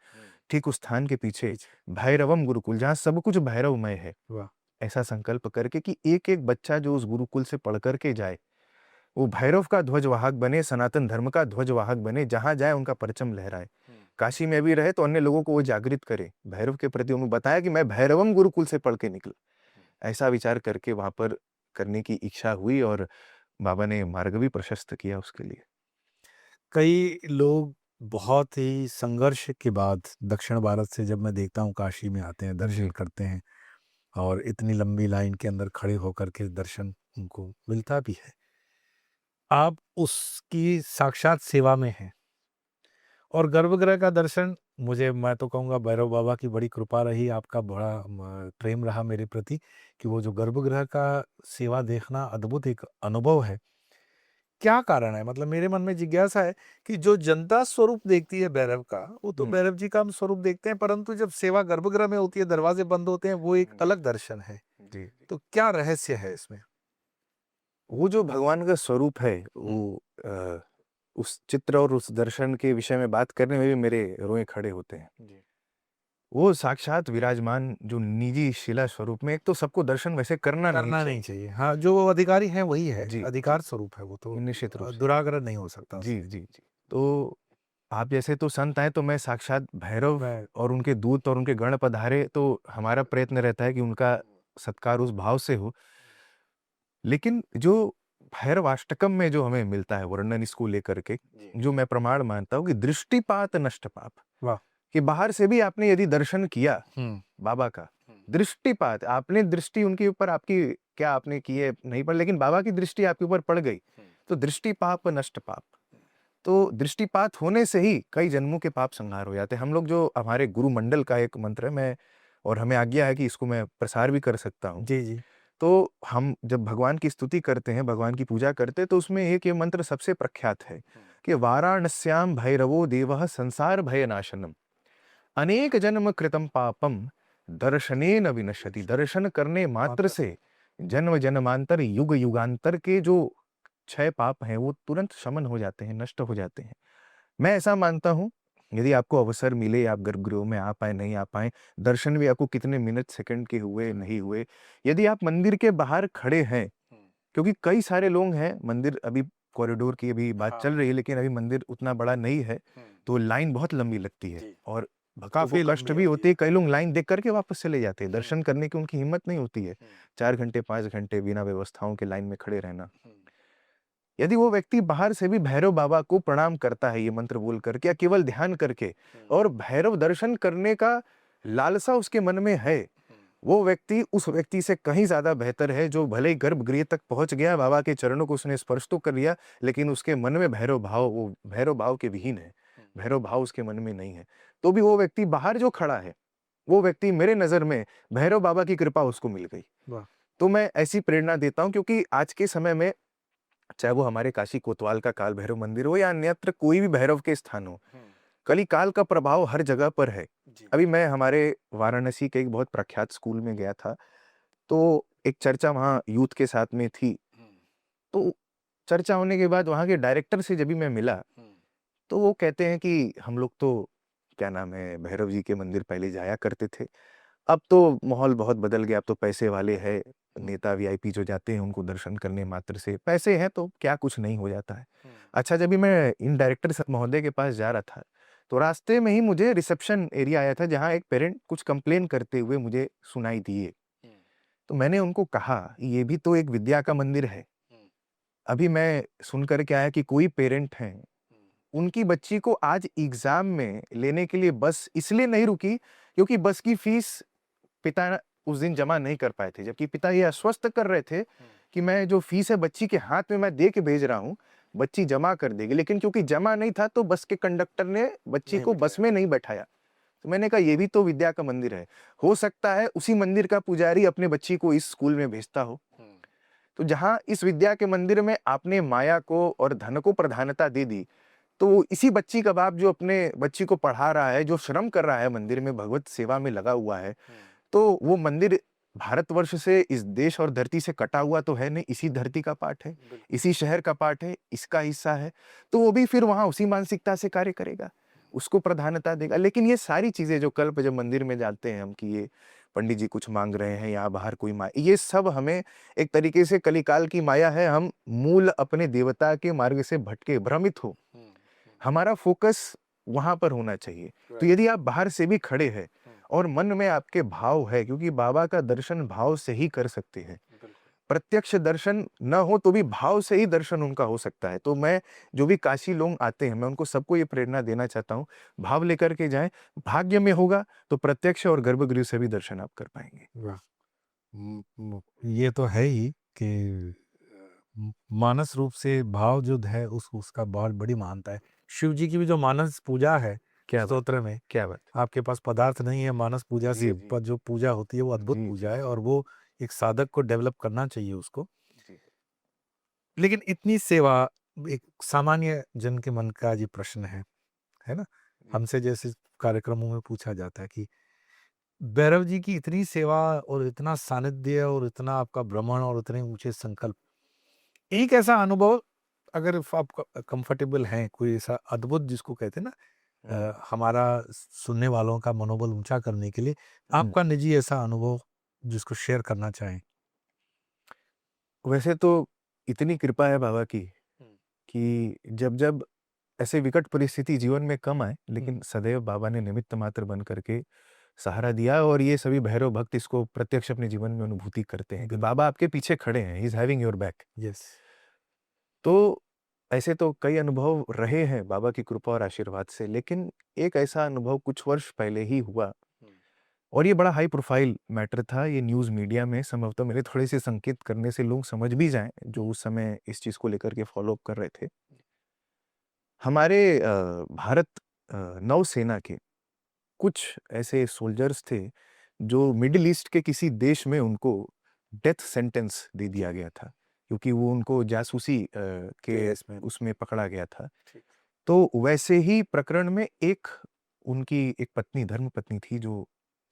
ठीक उस स्थान के पीछे भैरवम गुरुकुल, जहाँ सब कुछ भैरवमय है। वाह। ऐसा संकल्प करके कि एक एक बच्चा जो उस गुरुकुल से पढ़ करके जाए, वो भैरव का ध्वजवाहक बने, सनातन धर्म का ध्वजवाहक बने, जहां जाए उनका परचम लहराए। काशी में भी रहे तो अन्य लोगों को वो जागृत करे भैरव के प्रति। उन्होंने बताया कि मैं भैरवम गुरुकुल से पढ़ के निकला। ऐसा विचार करके वहां पर करने की इच्छा हुई और बाबा ने मार्ग भी प्रशस्त किया उसके लिए। कई लोग बहुत ही संघर्ष के बाद दक्षिण भारत से जब मैं देखता हूँ काशी में आते हैं, दर्शन करते हैं और इतनी लंबी लाइन के अंदर खड़े होकर के दर्शन उनको मिलता भी है। आप उसकी साक्षात सेवा में हैं और गर्भगृह का दर्शन, मैं तो कहूँगा भैरव बाबा की बड़ी कृपा रही, आपका बड़ा प्रेम रहा मेरे प्रति कि वो जो गर्भगृह का सेवा देखना अद्भुत एक अनुभव है। क्या कारण है? मतलब मेरे मन में जिज्ञासा है कि जो जनता स्वरूप देखती है भैरव का, वो तो भैरव जी का हम स्वरूप देखते हैं, परंतु जब सेवा गर्भगृह में होती है, दरवाजे बंद होते हैं, वो एक अलग दर्शन है। जी, तो क्या रहस्य है इसमें? वो जो भगवान का स्वरूप है, वो उस चित्र और उस दर्शन के विषय में बात करने में भी मेरे रोए खड़े होते हैं। वो साक्षात विराजमान जो निजी शिला स्वरूप में, एक तो सबको दर्शन वैसे करना नहीं चाहिए। हाँ, जो अधिकारी है वही है, जी, अधिकार स्वरूप है वो तो, निश्चित रूप से। दुराग्रह नहीं हो सकता। जी, जी, जी। तो आप जैसे तो संत हैं, तो मैं साक्षात भैरव और उनके दूत और उनके गण पधारे, तो हमारा प्रयत्न रहता है कि उनका सत्कार उस भाव से हो। लेकिन जो भैरवाष्टकम में जो हमें मिलता है वर्णन इसको लेकर के, जो मैं प्रमाण मानता हूँ कि दृष्टिपात नष्ट पाप। वाह। कि बाहर से भी आपने यदि दर्शन किया बाबा का, दृष्टिपात, आपने दृष्टि उनके ऊपर आपकी क्या आपने की है नहीं पड़, लेकिन बाबा की दृष्टि आपके ऊपर पड़ गई, तो दृष्टिपाप नष्ट पाप। तो दृष्टिपात होने से ही कई जन्मों के पाप संहार हो जाते हैं। हम लोग जो हमारे गुरु मंडल का एक मंत्र है, मैं और हमें आज्ञा है कि इसको मैं प्रसार भी कर सकता हूँ। जी, जी। तो हम जब भगवान की स्तुति करते हैं, भगवान की पूजा करते हैं, तो उसमें एक ये मंत्र सबसे प्रख्यात है कि वाराणस्याम भैरवो देवः संसार भय नाशनम अनेक जन्म कृतम पापम दर्शनेन विनश्यति। दर्शन करने मात्र से जन्म जन्मांतर युग युगांतर के जो क्षय पाप हैं वो तुरंत शमन हो जाते हैं, नष्ट हो जाते हैं। मैं ऐसा मानता हूं, यदि आपको अवसर मिले, आप गर्भगृह में आ पाए नहीं आ पाए, दर्शन भी आपको कितने मिनट सेकंड के हुए नहीं हुए, यदि आप मंदिर के बाहर खड़े हैं, क्योंकि कई सारे लोग हैं, मंदिर अभी कॉरिडोर की अभी बात चल रही है, लेकिन अभी मंदिर उतना बड़ा नहीं है, तो लाइन बहुत लंबी लगती है और भक्तों को कष्ट भी होती है। कई लोग लाइन देख करके वापस चले जाते हैं, दर्शन करने की उनकी हिम्मत नहीं होती है। 4 घंटे 5 घंटे बिना व्यवस्थाओं के लाइन में खड़े रहना। यदि वो व्यक्ति बाहर से भी भैरव बाबा को प्रणाम करता है ये मंत्र बोल करके या केवल ध्यान करके, और भैरव दर्शन करने का लालसा उसके मन में है, वो व्यक्ति उस व्यक्ति से कहीं ज्यादा बेहतर है जो भले ही गर्भगृह तक पहुंच गया, बाबा के चरणों को उसने स्पर्श तो कर लिया, लेकिन उसके मन में भैरव भाव, वो भैरव भाव के विहीन है, भैरव भाव उसके मन में नहीं है। तो भी वो व्यक्ति बाहर जो खड़ा है, वो व्यक्ति मेरे नजर में भैरव बाबा की कृपा उसको मिल गई। तो मैं ऐसी प्रेरणा देता हूं, क्योंकि आज के समय में चाहे वो हमारे काशी कोतवाल का काल भैरव मंदिर हो या अन्यत्र कोई भी भैरव के स्थान हो, कलिकाल का प्रभाव हर जगह पर है। जी। अभी मैं हमारे वाराणसी के एक बहुत प्रख्यात स्कूल में गया था, तो एक चर्चा वहाँ यूथ के साथ में थी। तो चर्चा होने के बाद वहाँ के डायरेक्टर से जब भी मैं मिला, तो वो कहते हैं कि हम लोग तो क्या नाम है, भैरव जी के मंदिर पहले जाया करते थे। अब तो माहौल बहुत बदल गया, अब तो पैसे वाले हैं, नेता वीआईपी जो जाते हैं उनको दर्शन करने मात्र से पैसे हैं तो क्या कुछ नहीं हो जाता है। अच्छा, जब भी मैं इन डायरेक्टर महोदय के पास जा रहा था, तो रास्ते में ही मुझे रिसेप्शन एरिया आया था जहाँ एक पेरेंट कुछ कंप्लेन करते हुए मुझे सुनाई दिए। तो मैंने उनको कहा, ये भी तो एक विद्या का मंदिर है। अभी मैं सुनकर के आया कि कोई पेरेंट हैं, उनकी बच्ची को आज एग्ज़ाम में लेने के लिए बस इसलिए नहीं रुकी क्योंकि बस की फीस पिता उस दिन जमा नहीं कर पाए थे। जबकि पिता ये आश्वस्त कर रहे थे कि मैं जो फीस है बच्ची के हाथ में मैं दे के भेज रहा हूँ, बच्ची जमा कर देगी। लेकिन क्योंकि जमा नहीं था तो बस के कंडक्टर ने बच्ची को बस में नहीं बैठाया। तो मैंने कहा ये भी तो विद्या का मंदिर है। हो सकता है उसी मंदिर का पुजारी अपने बच्ची को इस स्कूल में भेजता हो। तो जहाँ इस विद्या के मंदिर में आपने माया को और धन को प्रधानता दे दी, तो इसी बच्ची का बाप जो अपने बच्ची को पढ़ा रहा है, जो श्रम कर रहा है मंदिर में, भगवत सेवा में लगा हुआ है, तो वो मंदिर भारतवर्ष से, इस देश और धरती से कटा हुआ तो है नहीं, इसी धरती का पार्ट है, इसी शहर का पार्ट है, इसका हिस्सा है। तो वो भी फिर वहाँ उसी मानसिकता से कार्य करेगा, उसको प्रधानता देगा। लेकिन ये सारी चीज़ें जो कल्प जब मंदिर में जाते हैं हम कि ये पंडित जी कुछ माँग रहे हैं, यहाँ बाहर कोई ये सब हमें एक तरीके से कलिकाल की माया है। हम मूल अपने देवता के मार्ग से भटके, भ्रमित हो। हमारा फ़ोकस वहाँ पर होना चाहिए। तो यदि आप बाहर से भी खड़े हैं और मन में आपके भाव है, क्योंकि बाबा का दर्शन भाव से ही कर सकते हैं। प्रत्यक्ष दर्शन न हो तो भी भाव से ही दर्शन उनका हो सकता है। तो मैं जो भी काशी लोग आते हैं, मैं उनको सबको ये प्रेरणा देना चाहता हूँ, भाव लेकर के जाएँ। भाग्य में होगा तो प्रत्यक्ष और गर्भगृह से भी दर्शन आप कर पाएँगे। वाह! ये तो है ही कि मानस रूप से भाव जो है उसका बहुत बड़ी महानता है। शिव जी की भी जो मानस पूजा है क्या बात! स्तोत्र में, क्या बात! आपके पास पदार्थ नहीं है, मानस पूजा जी, से जी। पर जो पूजा होती है वो अद्भुत जी, पूजा जी। है और वो एक साधक को डेवलप करना चाहिए उसको। जी। लेकिन इतनी सेवा एक सामान्य जन के मन का ये प्रश्न है ना? हमसे जैसे कार्यक्रमों में पूछा जाता है कि भैरव जी की इतनी सेवा और इतना सानिध्य और इतना आपका भ्रमण और इतने ऊँचे संकल्प, एक ऐसा अनुभव अगर आप कंफर्टेबल हैं, कोई ऐसा अद्भुत जिसको कहते हैं ना हमारा सुनने वालों का मनोबल ऊँचा करने के लिए आपका निजी ऐसा अनुभव जिसको शेयर करना चाहें? वैसे तो इतनी कृपा है बाबा की कि जब-जब ऐसे विकट परिस्थिति जीवन में कम आए, लेकिन सदैव बाबा ने निमित्त मात्र बन करके सहारा दिया। और ये सभी भैरव भक्त इसको प्रत्यक्ष अपने जीवन में अनुभूति करते हैं कि बाबा आपके पीछे खड़े हैं, he is having your back. Yes. तो ऐसे तो कई अनुभव रहे हैं बाबा की कृपा और आशीर्वाद से, लेकिन एक ऐसा अनुभव कुछ वर्ष पहले ही हुआ और ये बड़ा हाई प्रोफाइल मैटर था। ये न्यूज़ मीडिया में संभवतः मेरे थोड़े से संकेत करने से लोग समझ भी जाएँ, जो उस समय इस चीज़ को लेकर के फ़ॉलो अप कर रहे थे। हमारे भारत नौसेना के कुछ ऐसे सोल्जर्स थे, जो मिडल ईस्ट के किसी देश में उनको डेथ सेंटेंस दे दिया गया था, क्योंकि वो उनको जासूसी के केस में। उसमें पकड़ा गया था। ठीक। तो वैसे ही प्रकरण में उनकी एक पत्नी, धर्मपत्नी थी, जो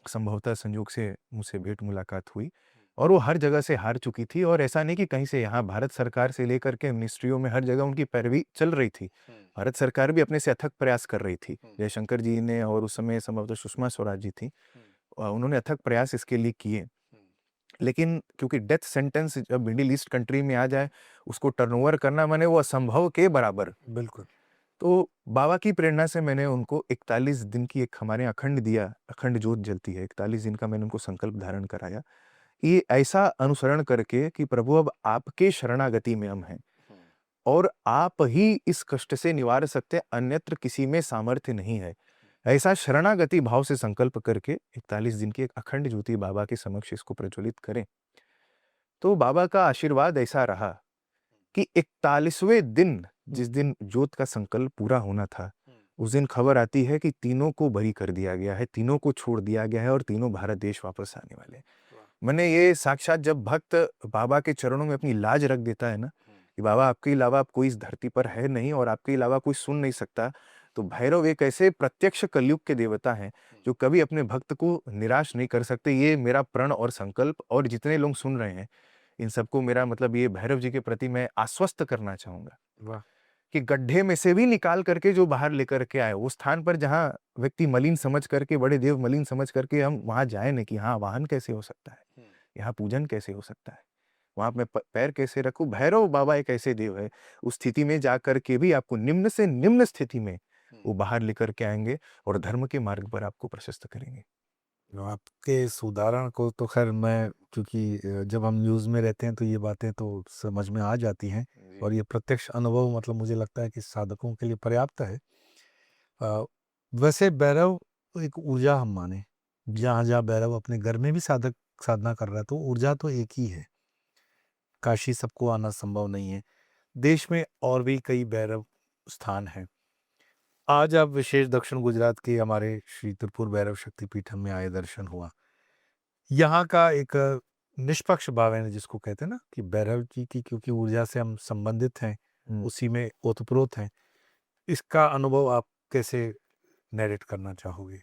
संभवतः संयोग से मुझसे भेंट मुलाकात हुई और वो हर जगह से हार चुकी थी। और ऐसा नहीं कि कहीं से, यहाँ भारत सरकार से लेकर के मिनिस्ट्रियों में हर जगह उनकी पैरवी चल रही थी। भारत सरकार भी अपने से अथक प्रयास कर रही थी। जयशंकर जी ने और उस समय संभवतः सुषमा स्वराज जी थी, उन्होंने अथक प्रयास इसके लिए किए। लेकिन क्योंकि डेथ सेंटेंस जब मिडिल ईस्ट कंट्री में आ जाए, उसको टर्नओवर करना माने वो असंभव के बराबर। बिल्कुल। तो बाबा की प्रेरणा से मैंने उनको 41 दिन की एक हमारे यहाँ अखंड ज्योत जलती है, 41 दिन का मैंने उनको संकल्प धारण कराया। ये ऐसा अनुसरण करके कि प्रभु अब आपके शरणागति में हम हैं और आप ही इस कष्ट से निवार सकते हैं, अन्यत्र किसी में सामर्थ्य नहीं है। ऐसा शरणागति भाव से संकल्प करके 41 दिन की एक अखंड ज्योति बाबा के समक्ष इसको प्रज्वलित करें। तो बाबा का आशीर्वाद ऐसा रहा कि 41वें दिन, जिस दिन ज्योत का संकल्प पूरा होना था, उस दिन खबर आती है कि तीनों को बरी कर दिया गया है, तीनों को छोड़ दिया गया है और तीनों भारत देश वापस आने वाले हैं। मैंने ये साक्षात, जब भक्त बाबा के चरणों में अपनी लाज रख देता है ना, कि बाबा आपके अलावा अब कोई इस धरती पर है नहीं और आपके अलावा कोई सुन नहीं सकता, तो भैरव एक ऐसे प्रत्यक्ष कलयुग के देवता हैं जो कभी अपने भक्त को निराश नहीं कर सकते। ये मेरा प्रण और संकल्प, और जितने लोग सुन रहे हैं इन सबको मेरा मतलब ये भैरव जी के प्रति मैं आश्वस्त करना चाहूँगा वाह! कि गड्ढे में से भी निकाल करके जो बाहर लेकर के आए, उस स्थान पर जहाँ व्यक्ति मलिन समझ करके, बड़े देव मलिन समझ करके हम वहाँ जाए नहीं कि हाँ, वाहन कैसे हो सकता है? यहाँ पूजन कैसे हो सकता है? वहाँ मैं प पैर कैसे रखूँ? भैरव बाबा एक ऐसे देव है, उस स्थिति में जाकर के भी आपको निम्न से निम्न स्थिति में वो बाहर लेकर के आएँगे और धर्म के मार्ग पर आपको प्रशस्त करेंगे। आपके इस उदाहरण को तो ख़ैर मैं, क्योंकि जब हम न्यूज़ में रहते हैं तो ये बातें तो समझ में आ जाती हैं, और ये प्रत्यक्ष अनुभव मतलब मुझे लगता है कि साधकों के लिए पर्याप्त है। वैसे भैरव एक ऊर्जा हम माने, जहाँ-जहाँ भैरव अपने घर में भी साधक साधना कर रहा है, तो ऊर्जा तो एक ही है। काशी सबको आना संभव नहीं है। देश में और भी कई भैरव स्थान हैं। आज आप विशेष दक्षिण गुजरात के हमारे श्री त्रिपुर भैरव शक्तिपीठम में आए, दर्शन हुआ। यहाँ का एक निष्पक्ष भाव है जिसको कहते हैं ना, कि भैरव जी की क्योंकि ऊर्जा से हम संबंधित हैं, उसी में ओतप्रोत हैं। इसका अनुभव आप कैसे नैरेट करना चाहोगे?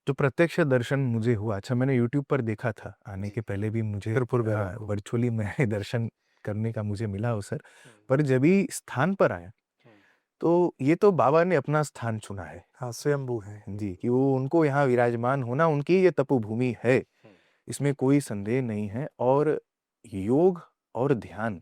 जो प्रत्यक्ष दर्शन मुझे हुआ, अच्छा मैंने यूट्यूब पर देखा था, आने के पहले भी मुझे त्रिपुर भैरव को। वर्चुअली मैं दर्शन करने का मुझे मिला अवसर, पर जब ही स्थान पर आया, तो ये तो बाबा ने अपना स्थान चुना है। हाँ, स्वयंभू है। जी, कि वो उनको यहाँ विराजमान होना, उनकी ये तपोभूमि है, इसमें कोई संदेह नहीं है। और योग और ध्यान,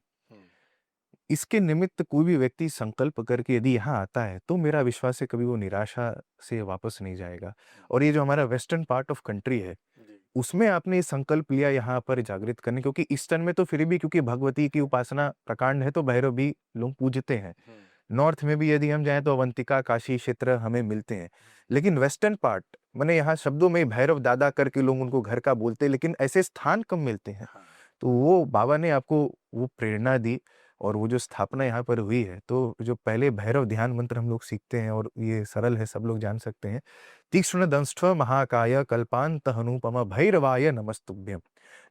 इसके निमित्त कोई भी व्यक्ति संकल्प करके यदि यहाँ आता है, तो मेरा विश्वास है कभी वो निराशा से वापस नहीं जाएगा। और ये जो हमारा वेस्टर्न पार्ट ऑफ कंट्री है, उसमें आपने ये संकल्प लिया यहाँ पर जागृत करने, क्योंकि ईस्टर्न में तो फिर भी क्योंकि भगवती की उपासना प्रकांड है, तो भैरव भी लोग पूजते हैं। नॉर्थ में भी यदि हम जाएँ तो अवंतिका, काशी क्षेत्र हमें मिलते हैं। लेकिन वेस्टर्न पार्ट, माने यहाँ शब्दों में भैरव दादा करके लोग उनको घर का बोलते हैं, लेकिन ऐसे स्थान कम मिलते हैं। तो वो बाबा ने आपको वो प्रेरणा दी, और वो जो स्थापना यहाँ पर हुई है, तो जो पहले भैरव ध्यान मंत्र हम लोग सीखते हैं, और ये सरल है, सब लोग जान सकते हैं। तीक्ष्ण दंष्ट्व महाकाय कल्पांत अनुपम भैरवाय नमस्तुभ्यम।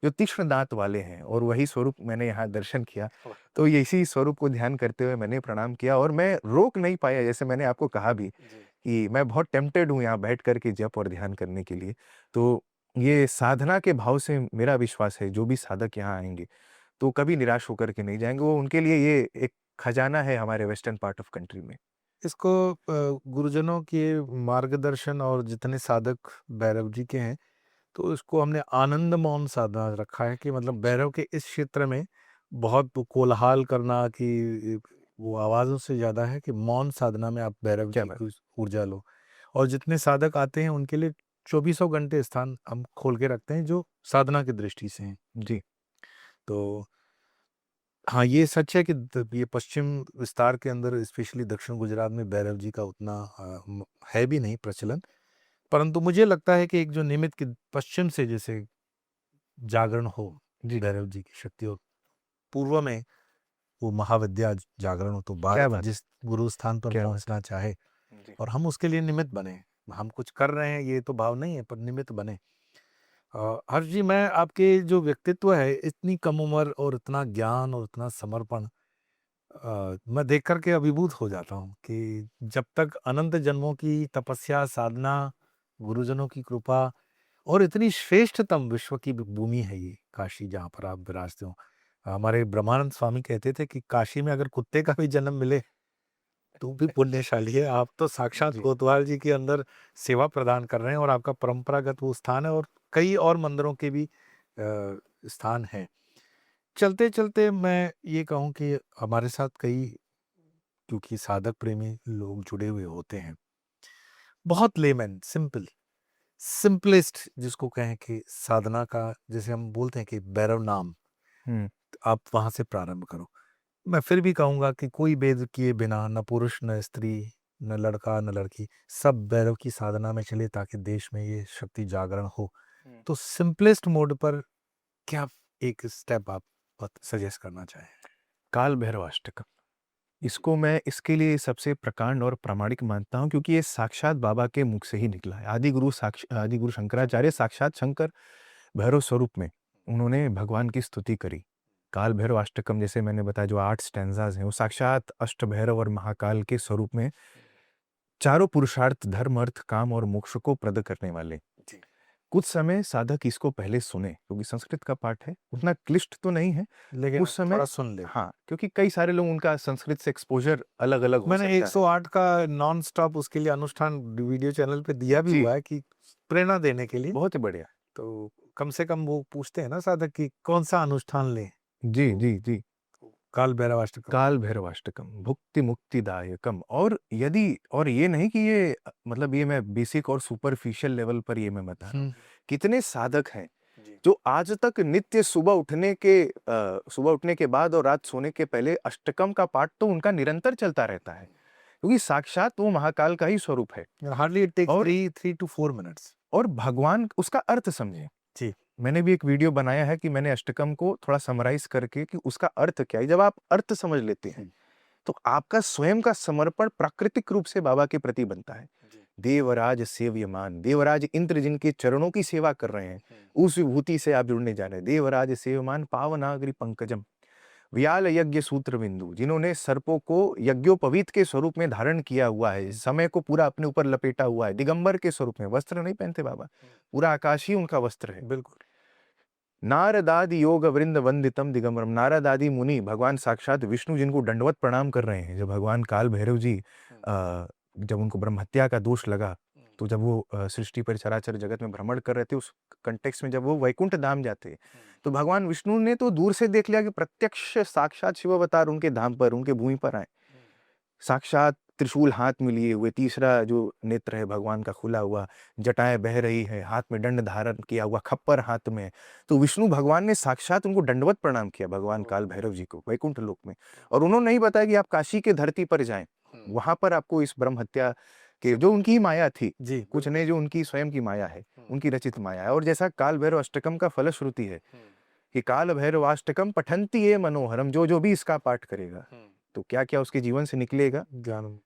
जो तीक्ष्ण दांत वाले हैं, और वही स्वरूप मैंने यहाँ दर्शन किया। तो ये इसी स्वरूप को ध्यान करते हुए मैंने प्रणाम किया, और मैं रोक नहीं पाया। जैसे मैंने आपको कहा भी कि मैं बहुत टेम्प्टेड हूँ यहाँ बैठ कर के जप और ध्यान करने के लिए। तो ये साधना के भाव से मेरा विश्वास है, जो भी साधक यहाँ आएँगे, तो कभी निराश होकर के नहीं जाएँगे। वो उनके लिए ये एक खजाना है हमारे वेस्टर्न पार्ट ऑफ कंट्री में। इसको गुरुजनों के मार्गदर्शन और जितने साधक भैरव जी के हैं, तो इसको हमने आनंद मौन साधना रखा है, कि मतलब भैरव के इस क्षेत्र में बहुत कोलाहल करना कि वो आवाज़ों से ज़्यादा है कि मौन साधना में आप भैरव क्या जी बात! की ऊर्जा लो। और जितने साधक आते हैं उनके लिए चौबीसों घंटे स्थान हम खोल के रखते हैं, जो साधना की दृष्टि से हैं। जी। तो हाँ, ये सच है कि ये पश्चिम विस्तार के अंदर, स्पेशली दक्षिण गुजरात में भैरव जी का उतना है भी नहीं प्रचलन। परंतु मुझे लगता है कि एक जो निमित्त कि पश्चिम से जैसे जागरण हो जी। भैरव जी की शक्ति, और पूर्व में वो महाविद्या जागरण हो, तो क्या भारत बात! जिस गुरु स्थान पर क्या बात! पहुंचना चाहे, जी। और हम उसके लिए निमित्त बने। हम कुछ कर रहे हैं ये तो भाव नहीं है, पर निमित्त बने। हर्ष जी, मैं आपके जो व्यक्तित्व है, इतनी कम उम्र और इतना ज्ञान और इतना समर्पण, मैं देख कर के अभिभूत हो जाता हूँ कि जब तक अनंत जन्मों की तपस्या, साधना, गुरुजनों की कृपा, और इतनी श्रेष्ठतम विश्व की भूमि है ये काशी, जहाँ पर आप विराजते हो। हमारे ब्रह्मानंद स्वामी कहते थे कि काशी में अगर कुत्ते का भी जन्म मिले तो भी पुण्यशाली है। आप तो साक्षात जी। कोतवाल जी के अंदर सेवा प्रदान कर रहे हैं, और आपका परंपरागत वो स्थान है, और कई और मंदिरों के भी स्थान हैं। चलते-चलते मैं ये कहूँ कि हमारे साथ कई, क्योंकि साधक प्रेमी लोग जुड़े हुए होते हैं, बहुत लेमैन सिंपलेस्ट जिसको कहें कि साधना का, जैसे हम बोलते हैं कि भैरव नाम, हुँ। आप वहाँ से प्रारंभ करो। मैं फिर भी कहूँगा कि कोई भेद किए बिना, न पुरुष न स्त्री, न लड़का न लड़की, सब भैरव की साधना में चले, ताकि देश में ये शक्ति जागरण हो। तो सिंपलेस्ट मोड पर क्या एक स्टेप आप सजेस्ट करना चाहें? काल भैरवाष्टकम, इसको मैं इसके लिए सबसे प्रकांड और प्रामाणिक मानता हूँ, क्योंकि ये साक्षात बाबा के मुख से ही निकला है। आदि गुरु शंकराचार्य साक्षात शंकर भैरव स्वरूप में उन्होंने भगवान की स्तुति करी। काल भैरव अष्टकम, जैसे मैंने बताया, जो 8 स्टैन्ज़ाज़ हैं, वो साक्षात अष्टभैरव और महाकाल के स्वरूप में चारों पुरुषार्थ धर्म अर्थ काम और मोक्ष को प्रद करने वाले। जी। कुछ समय साधक इसको पहले सुने, क्योंकि संस्कृत का पाठ है, उतना क्लिष्ट तो नहीं है। लेकिन उस समय थोड़ा सुन ले। हाँ, क्योंकि कई सारे लोग उनका संस्कृत से एक्सपोजर अलग अलग हो मैंने सकता है। 108 का नॉन स्टॉप उसके लिए अनुष्ठान वीडियो चैनल पे दिया भी जी। हुआ है कि प्रेरणा देने के लिए। बहुत ही बढ़िया। तो कम से कम वो पूछते हैं ना साधक कि कौन सा अनुष्ठान लें। जी तो जी जी। काल भैरवाष्टकम। काल भैरवाष्टकम भुक्ति मुक्तिदायकम। और यदि और ये नहीं कि ये मतलब ये मैं बेसिक और सुपरफिशियल लेवल पर ये मैं बता रहा हूँ। कितने साधक हैं जी। जो आज तक नित्य सुबह उठने के बाद और रात सोने के पहले अष्टकम का पाठ तो उनका निरंतर चलता रहता है, क्योंकि साक्षात वो महाकाल का ही स्वरूप है। हार्डली इट टेक्स और 3 to 4 मिनट्स। और भगवान उसका अर्थ समझे। जी। मैंने भी एक वीडियो बनाया है कि मैंने अष्टकम को थोड़ा समराइज करके कि उसका अर्थ क्या है। जब आप अर्थ समझ लेते हैं तो आपका स्वयं का समर्पण प्राकृतिक रूप से बाबा के प्रति बनता है। देवराज सेव्यमान, देवराज इंद्र जिनके चरणों की सेवा कर रहे हैं, उस विभूति से आप जुड़ने जा रहे हैं। देवराज सेव्यमान पावनाग्रि पंकजम, व्याल यज्ञ सूत्र बिंदु, जिन्होंने सर्पों को यज्ञोपवीत के स्वरूप में धारण किया हुआ है, समय को पूरा अपने ऊपर लपेटा हुआ है, दिगंबर के स्वरूप में। वस्त्र नहीं पहनते बाबा, पूरा आकाश ही उनका वस्त्र है। बिल्कुल। नारदादि योग वृंद वंदितम दिगंबरम, नारद आदि मुनि भगवान साक्षात विष्णु जिनको दंडवत प्रणाम कर रहे हैं। जब भगवान काल भैरव जी जब उनको ब्रह्म हत्या का दोष लगा, तो जब वो सृष्टि पर चराचर जगत में भ्रमण कर रहे थे, उस कंटेक्स्ट में जब वो वैकुंठ धाम जाते, तो भगवान विष्णु ने तो दूर से देख लिया कि प्रत्यक्ष साक्षात शिव अवतार उनके धाम पर, उनके भूमि पर आए। साक्षात त्रिशूल हाथ में लिए हुए, तीसरा जो नेत्र है भगवान का खुला हुआ, जटाएं बह रही है, हाथ में दंड धारण किया हुआ, खप्पर हाथ में। तो विष्णु भगवान ने साक्षात उनको दंडवत प्रणाम किया, भगवान काल भैरव जी को वैकुंठ लोक में। और उन्होंने नहीं बताया कि आप काशी के धरती पर जाएं, वहां पर आपको इस ब्रह्म हत्या के जो उनकी माया थी, जी। कुछ नहीं, जो उनकी स्वयं की माया है, उनकी रचित माया है। और जैसा काल भैरव अष्टकम का फलश्रुति है कि काल भैरवाष्टकम पठंती ये मनोहरम, जो जो भी इसका पाठ करेगा तो क्या क्या उसके जीवन से निकलेगा। ज्ञान।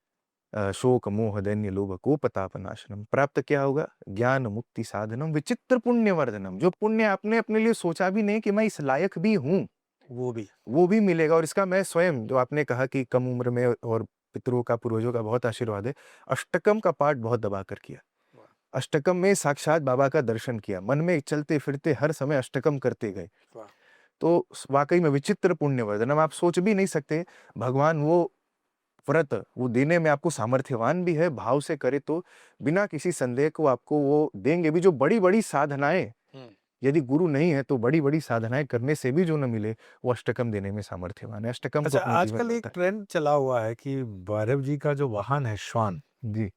शोक मोह दैन्य लोभ कोपतापनाशनम, प्राप्त क्या होगा, ज्ञान मुक्ति साधनम विचित्र पुण्य वर्धनम। जो पुण्य आपने अपने लिए सोचा भी नहीं कि मैं इस लायक भी हूँ, वो भी मिलेगा। और इसका मैं स्वयं, जो आपने कहा कि कम उम्र में और पितरों का पूर्वजों का बहुत आशीर्वाद है, अष्टकम का पाठ बहुत दबा कर किया। अष्टकम में साक्षात बाबा का दर्शन किया, मन में चलते फिरते हर समय अष्टकम करते गए। तो वाकई में विचित्र पुण्य वर्धनम। आप सोच भी नहीं सकते, भगवान वो व्रत वो देने में आपको सामर्थ्यवान भी है, भाव से करे तो बिना किसी संदेह को आपको वो देंगे भी। जो बड़ी बड़ी साधनाएं, यदि गुरु नहीं है तो बड़ी बड़ी साधनाएं करने से भी जो न मिले, वो अष्टकम देने में सामर्थ्यवान है। अष्टकम को अच्छा, अपने जीवन आजकल में एक ट्रेंड चला हुआ है कि भैरव जी का जो वाहन है श्वान, जी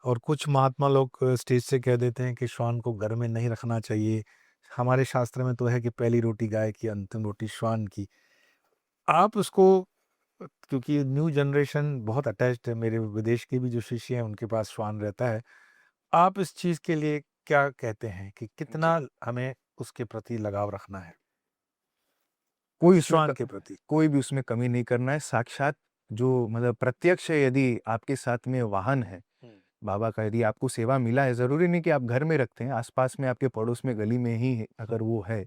और कुछ महात्मा लोग स्टेज से कह देते हैं कि श्वान को घर में नहीं रखना चाहिए। हमारे शास्त्र में तो है कि पहली रोटी गाय की, अंतिम रोटी श्वान की। आप उसको, क्योंकि न्यू जनरेशन बहुत अटैच्ड है, मेरे विदेश के भी जो शिष्य हैं उनके पास श्वान रहता है, आप इस चीज के लिए क्या कहते हैं कि कितना हमें उसके प्रति लगाव रखना है, कोई श्वान के प्रति? कोई भी उसमें कमी नहीं करना है। साक्षात जो मतलब प्रत्यक्ष है, यदि आपके साथ में वाहन है बाबा का, यदि आपको सेवा मिला है, जरूरी नहीं कि आप घर में रखते हैं, आसपास में आपके पड़ोस में गली में ही अगर वो है।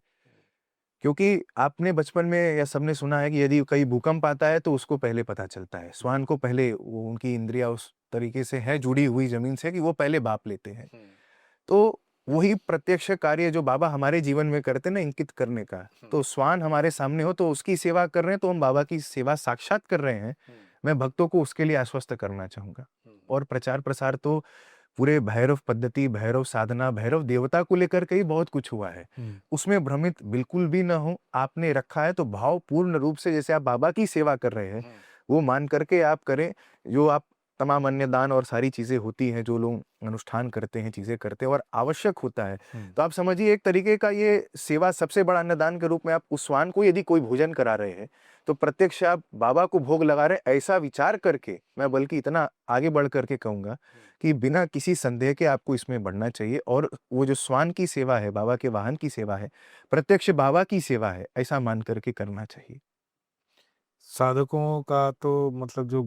क्योंकि आपने बचपन में या सबने सुना है कि यदि कहीं भूकंप आता है तो उसको पहले पता चलता है। श्वान को पहले, वो उनकी इंद्रियां उस तरीके से है जुड़ी हुई जमीन से कि वो पहले बाप लेते हैं। तो वही प्रत्यक्ष कार्य जो बाबा हमारे जीवन में करते हैं ना, इंकित करने का। तो श्वान हमारे सामने हो तो उसकी सेवा कर रहे हैं, तो हम बाबा की सेवा साक्षात कर रहे हैं। मैं भक्तों को उसके लिए आश्वस्त करना चाहूंगा। और प्रचार प्रसार तो पूरे भैरव पद्धति, भैरव साधना, भैरव देवता को लेकर के ही बहुत कुछ हुआ है। उसमें भ्रमित बिल्कुल भी ना हो। आपने रखा है तो भाव पूर्ण रूप से, जैसे आप बाबा की सेवा कर रहे हैं, वो मान करके आप करें। जो आप तमाम अन्य दान और सारी चीजें होती हैं, जो लोग अनुष्ठान करते हैं, चीजें करते हैं और आवश्यक होता है, तो आप समझिए एक तरीके का ये सेवा सबसे बड़ा अन्नदान के रूप में। आप उस श्वान को यदि कोई भोजन करा रहे हैं तो प्रत्यक्ष आप बाबा को भोग लगा रहे हैं, ऐसा विचार करके। मैं बल्कि इतना आगे बढ़ करके कहूंगा कि बिना किसी संदेह के आपको इसमें बढ़ना चाहिए। और वो जो श्वान की सेवा है, बाबा के वाहन की सेवा है, प्रत्यक्ष बाबा की सेवा है, ऐसा मान करके करना चाहिए। साधकों का तो मतलब जो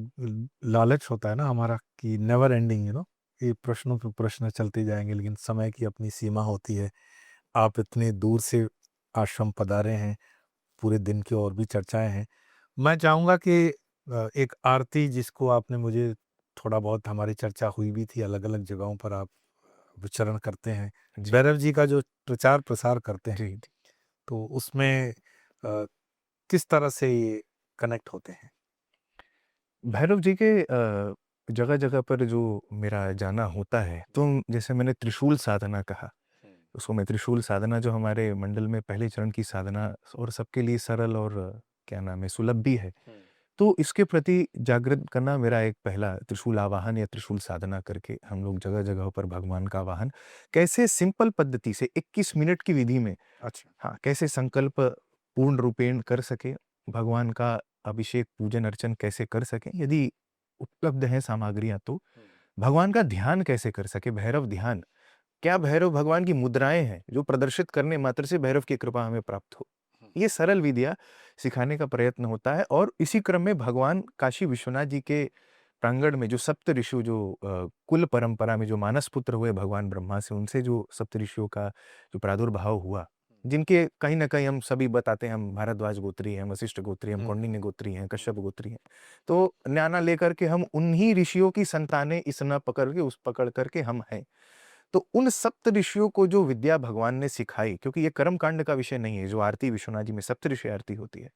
लालच होता है ना हमारा कि नेवर एंडिंग, ये प्रश्नों पे प्रश्न चलते जाएंगे, लेकिन समय की अपनी सीमा होती है। आप इतने दूर से आश्रम पधारे हैं, पूरे दिन की और भी चर्चाएं हैं। मैं चाहूँगा कि एक आरती जिसको आपने मुझे थोड़ा बहुत हमारी चर्चा हुई भी थी, अलग-अलग जगहों पर आप विचरण करते हैं। जी। भैरव जी का जो प्रचार-प्रसार करते हैं, जी, जी। तो उसमें किस तरह से ये कनेक्ट होते हैं? भैरव जी के जगह-जगह पर जो मेरा जाना होता है, तो जैसे मैंने त्रिशूल साधना कहा, उसको मैं त्रिशूल साधना जो हमारे मंडल में पहले चरण की साधना और सबके लिए सरल और क्या नाम है, सुलभ भी है। तो इसके प्रति जागृत करना मेरा एक पहला त्रिशूल आवाहन या त्रिशूल साधना करके हम लोग जगह-जगह पर भगवान का आवाहन कैसे सिंपल पद्धति से 21 मिनट की विधि में अच्छा। हाँ, कैसे संकल्प पूर्ण रूपेण कर सकें, भगवान का अभिषेक, पूजन, अर्चन कैसे कर सकें, यदि उपलब्ध हैं सामग्रियाँ तो, भगवान का ध्यान कैसे कर सकें, भैरव ध्यान। क्या भैरव भगवान की मुद्राएँ हैं, जो प्रदर्शित करने मात्र से भैरव की कृपा हमें प्राप्त हो। ये सरल विधियाँ सिखाने का प्रयत्न होता है और इसी क्रम में भगवान काशी विश्वनाथ जी के प्रांगण में जो सप्त ऋषि जो कुल परंपरा में जो मानस पुत्र हुए भगवान ब्रह्मा से, उनसे जो सप्त ऋषियों का जो प्रादुर्भाव हुआ, जिनके कहीं न कहीं हम सभी बताते हैं, हम भारद्वाज गोत्री हैं, वशिष्ठ गोत्री हैं, हम कौंडिन्य गोत्री हैं, कश्यप गोत्री हैं। तो न्याना लेकर के हम उन्हीं ऋषियों की संतानें इस न पकड़ के उस पकड़ करके हम हैं। तो उन सप्त ऋषियों को जो विद्या भगवान ने सिखाई, क्योंकि ये कर्म कांड का विषय नहीं है, जो आरती विश्वनाथ जी में सप्त ऋषि आरती होती है,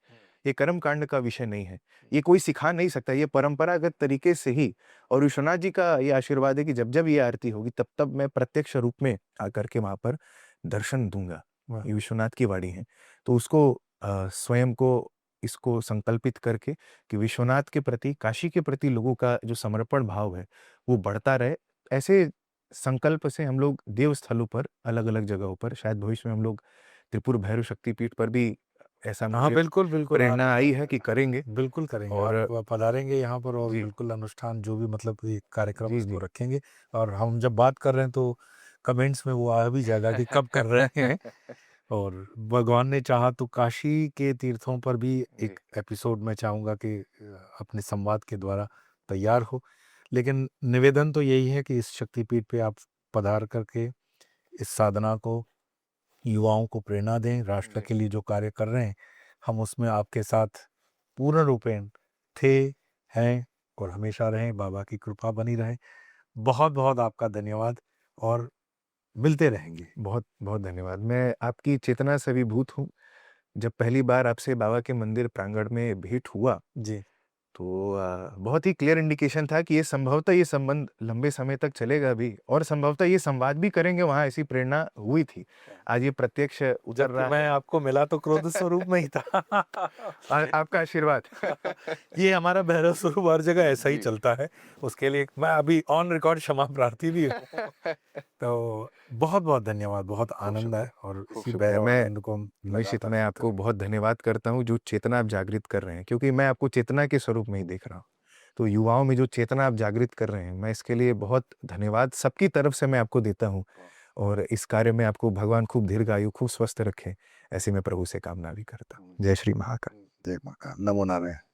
ये कर्म कांड का विषय नहीं है। ये कोई सिखा नहीं सकता, ये परंपरागत तरीके से ही और विश्वनाथ जी का ये आशीर्वाद है कि जब-जब ये आरती होगी तब-तब मैं प्रत्यक्ष रूप में आकर के वहाँ पर दर्शन दूँगा। वाह! ये विश्वनाथ की वाणी है। तो उसको स्वयं को इसको संकल्पित करके कि विश्वनाथ के प्रति, काशी के प्रति लोगों का जो समर्पण भाव है, वो बढ़ता रहे। ऐसे संकल्प से हम लोग देव स्थलों पर, अलग-अलग जगहों पर, शायद भविष्य में हम लोग त्रिपुर भैरव शक्तिपीठ पर भी ऐसा हाँ, मुझे बिल्कुल, बिल्कुल। आप प्रेरणा आई है कि करेंगे। बिल्कुल करेंगे। और आप पधारेंगे यहाँ पर और जी, बिल्कुल अनुष्ठान जो भी मतलब ये कार्यक्रम जी, इसको जी। रखेंगे। और हम जब बात कर रहे हैं तो कमेंट्स में वो आ भी जाएगा कि कब कर रहे हैं। और भगवान ने चाहा तो काशी के तीर्थों पर भी जी, एक एपिसोड मैं चाहूँगा कि अपने संवाद के द्वारा तैयार हो। लेकिन निवेदन तो यही है कि इस शक्तिपीठ पे आप पधार करके इस साधना को युवाओं को प्रेरणा दें, राष्ट्र जी। के लिए जो कार्य कर रहे हैं, हम उसमें आपके साथ पूर्ण रूपेण थे, हैं और हमेशा रहें, बाबा की कृपा बनी रहे। बहुत-बहुत आपका धन्यवाद और मिलते रहेंगे। बहुत-बहुत धन्यवाद। मैं आपकी चेतना से अभिभूत हूँ। जब पहली बार आपसे बाबा के मंदिर प्रांगण में भेंट हुआ, जी, तो बहुत ही क्लियर इंडिकेशन था कि ये संभवतः ये संबंध लंबे समय तक चलेगा भी और संभवतः ये संवाद भी करेंगे, वहाँ ऐसी प्रेरणा हुई थी। आज ये प्रत्यक्ष उतर जबकि रहा मैं है। आपको मिला तो क्रोध स्वरूप में ही था। आपका आशीर्वाद। ये हमारा भैरव स्वरूप हर जगह ऐसा ही जी। चलता है। उसके लिए मैं अभी ऑन रिकॉर्ड क्षमा प्रार्थी भी हूँ। तो बहुत-बहुत धन्यवाद, बहुत खूब आनंद शुक्रिया, है और खूब इसी शुक्रिया। भाव मैं आनंद को हम निश्चित लगातार मैं देते आपको रहेंगे। बहुत धन्यवाद करता हूँ, जो चेतना आप जागृत कर रहे हैं, क्योंकि मैं आपको चेतना के स्वरूप में ही देख रहा हूँ। तो युवाओं में जो चेतना आप जागृत कर रहे हैं, मैं इसके लिए बहुत धन्यवाद सबकी तरफ से मैं आपको देता हूँ और इस कार्य में आपको भगवान खूब दीर्घायु, खूब स्वस्थ रखे, ऐसी मैं प्रभु से कामना भी करता हूँ। जय श्री महाकाल। जय माँ का नमो नारायण।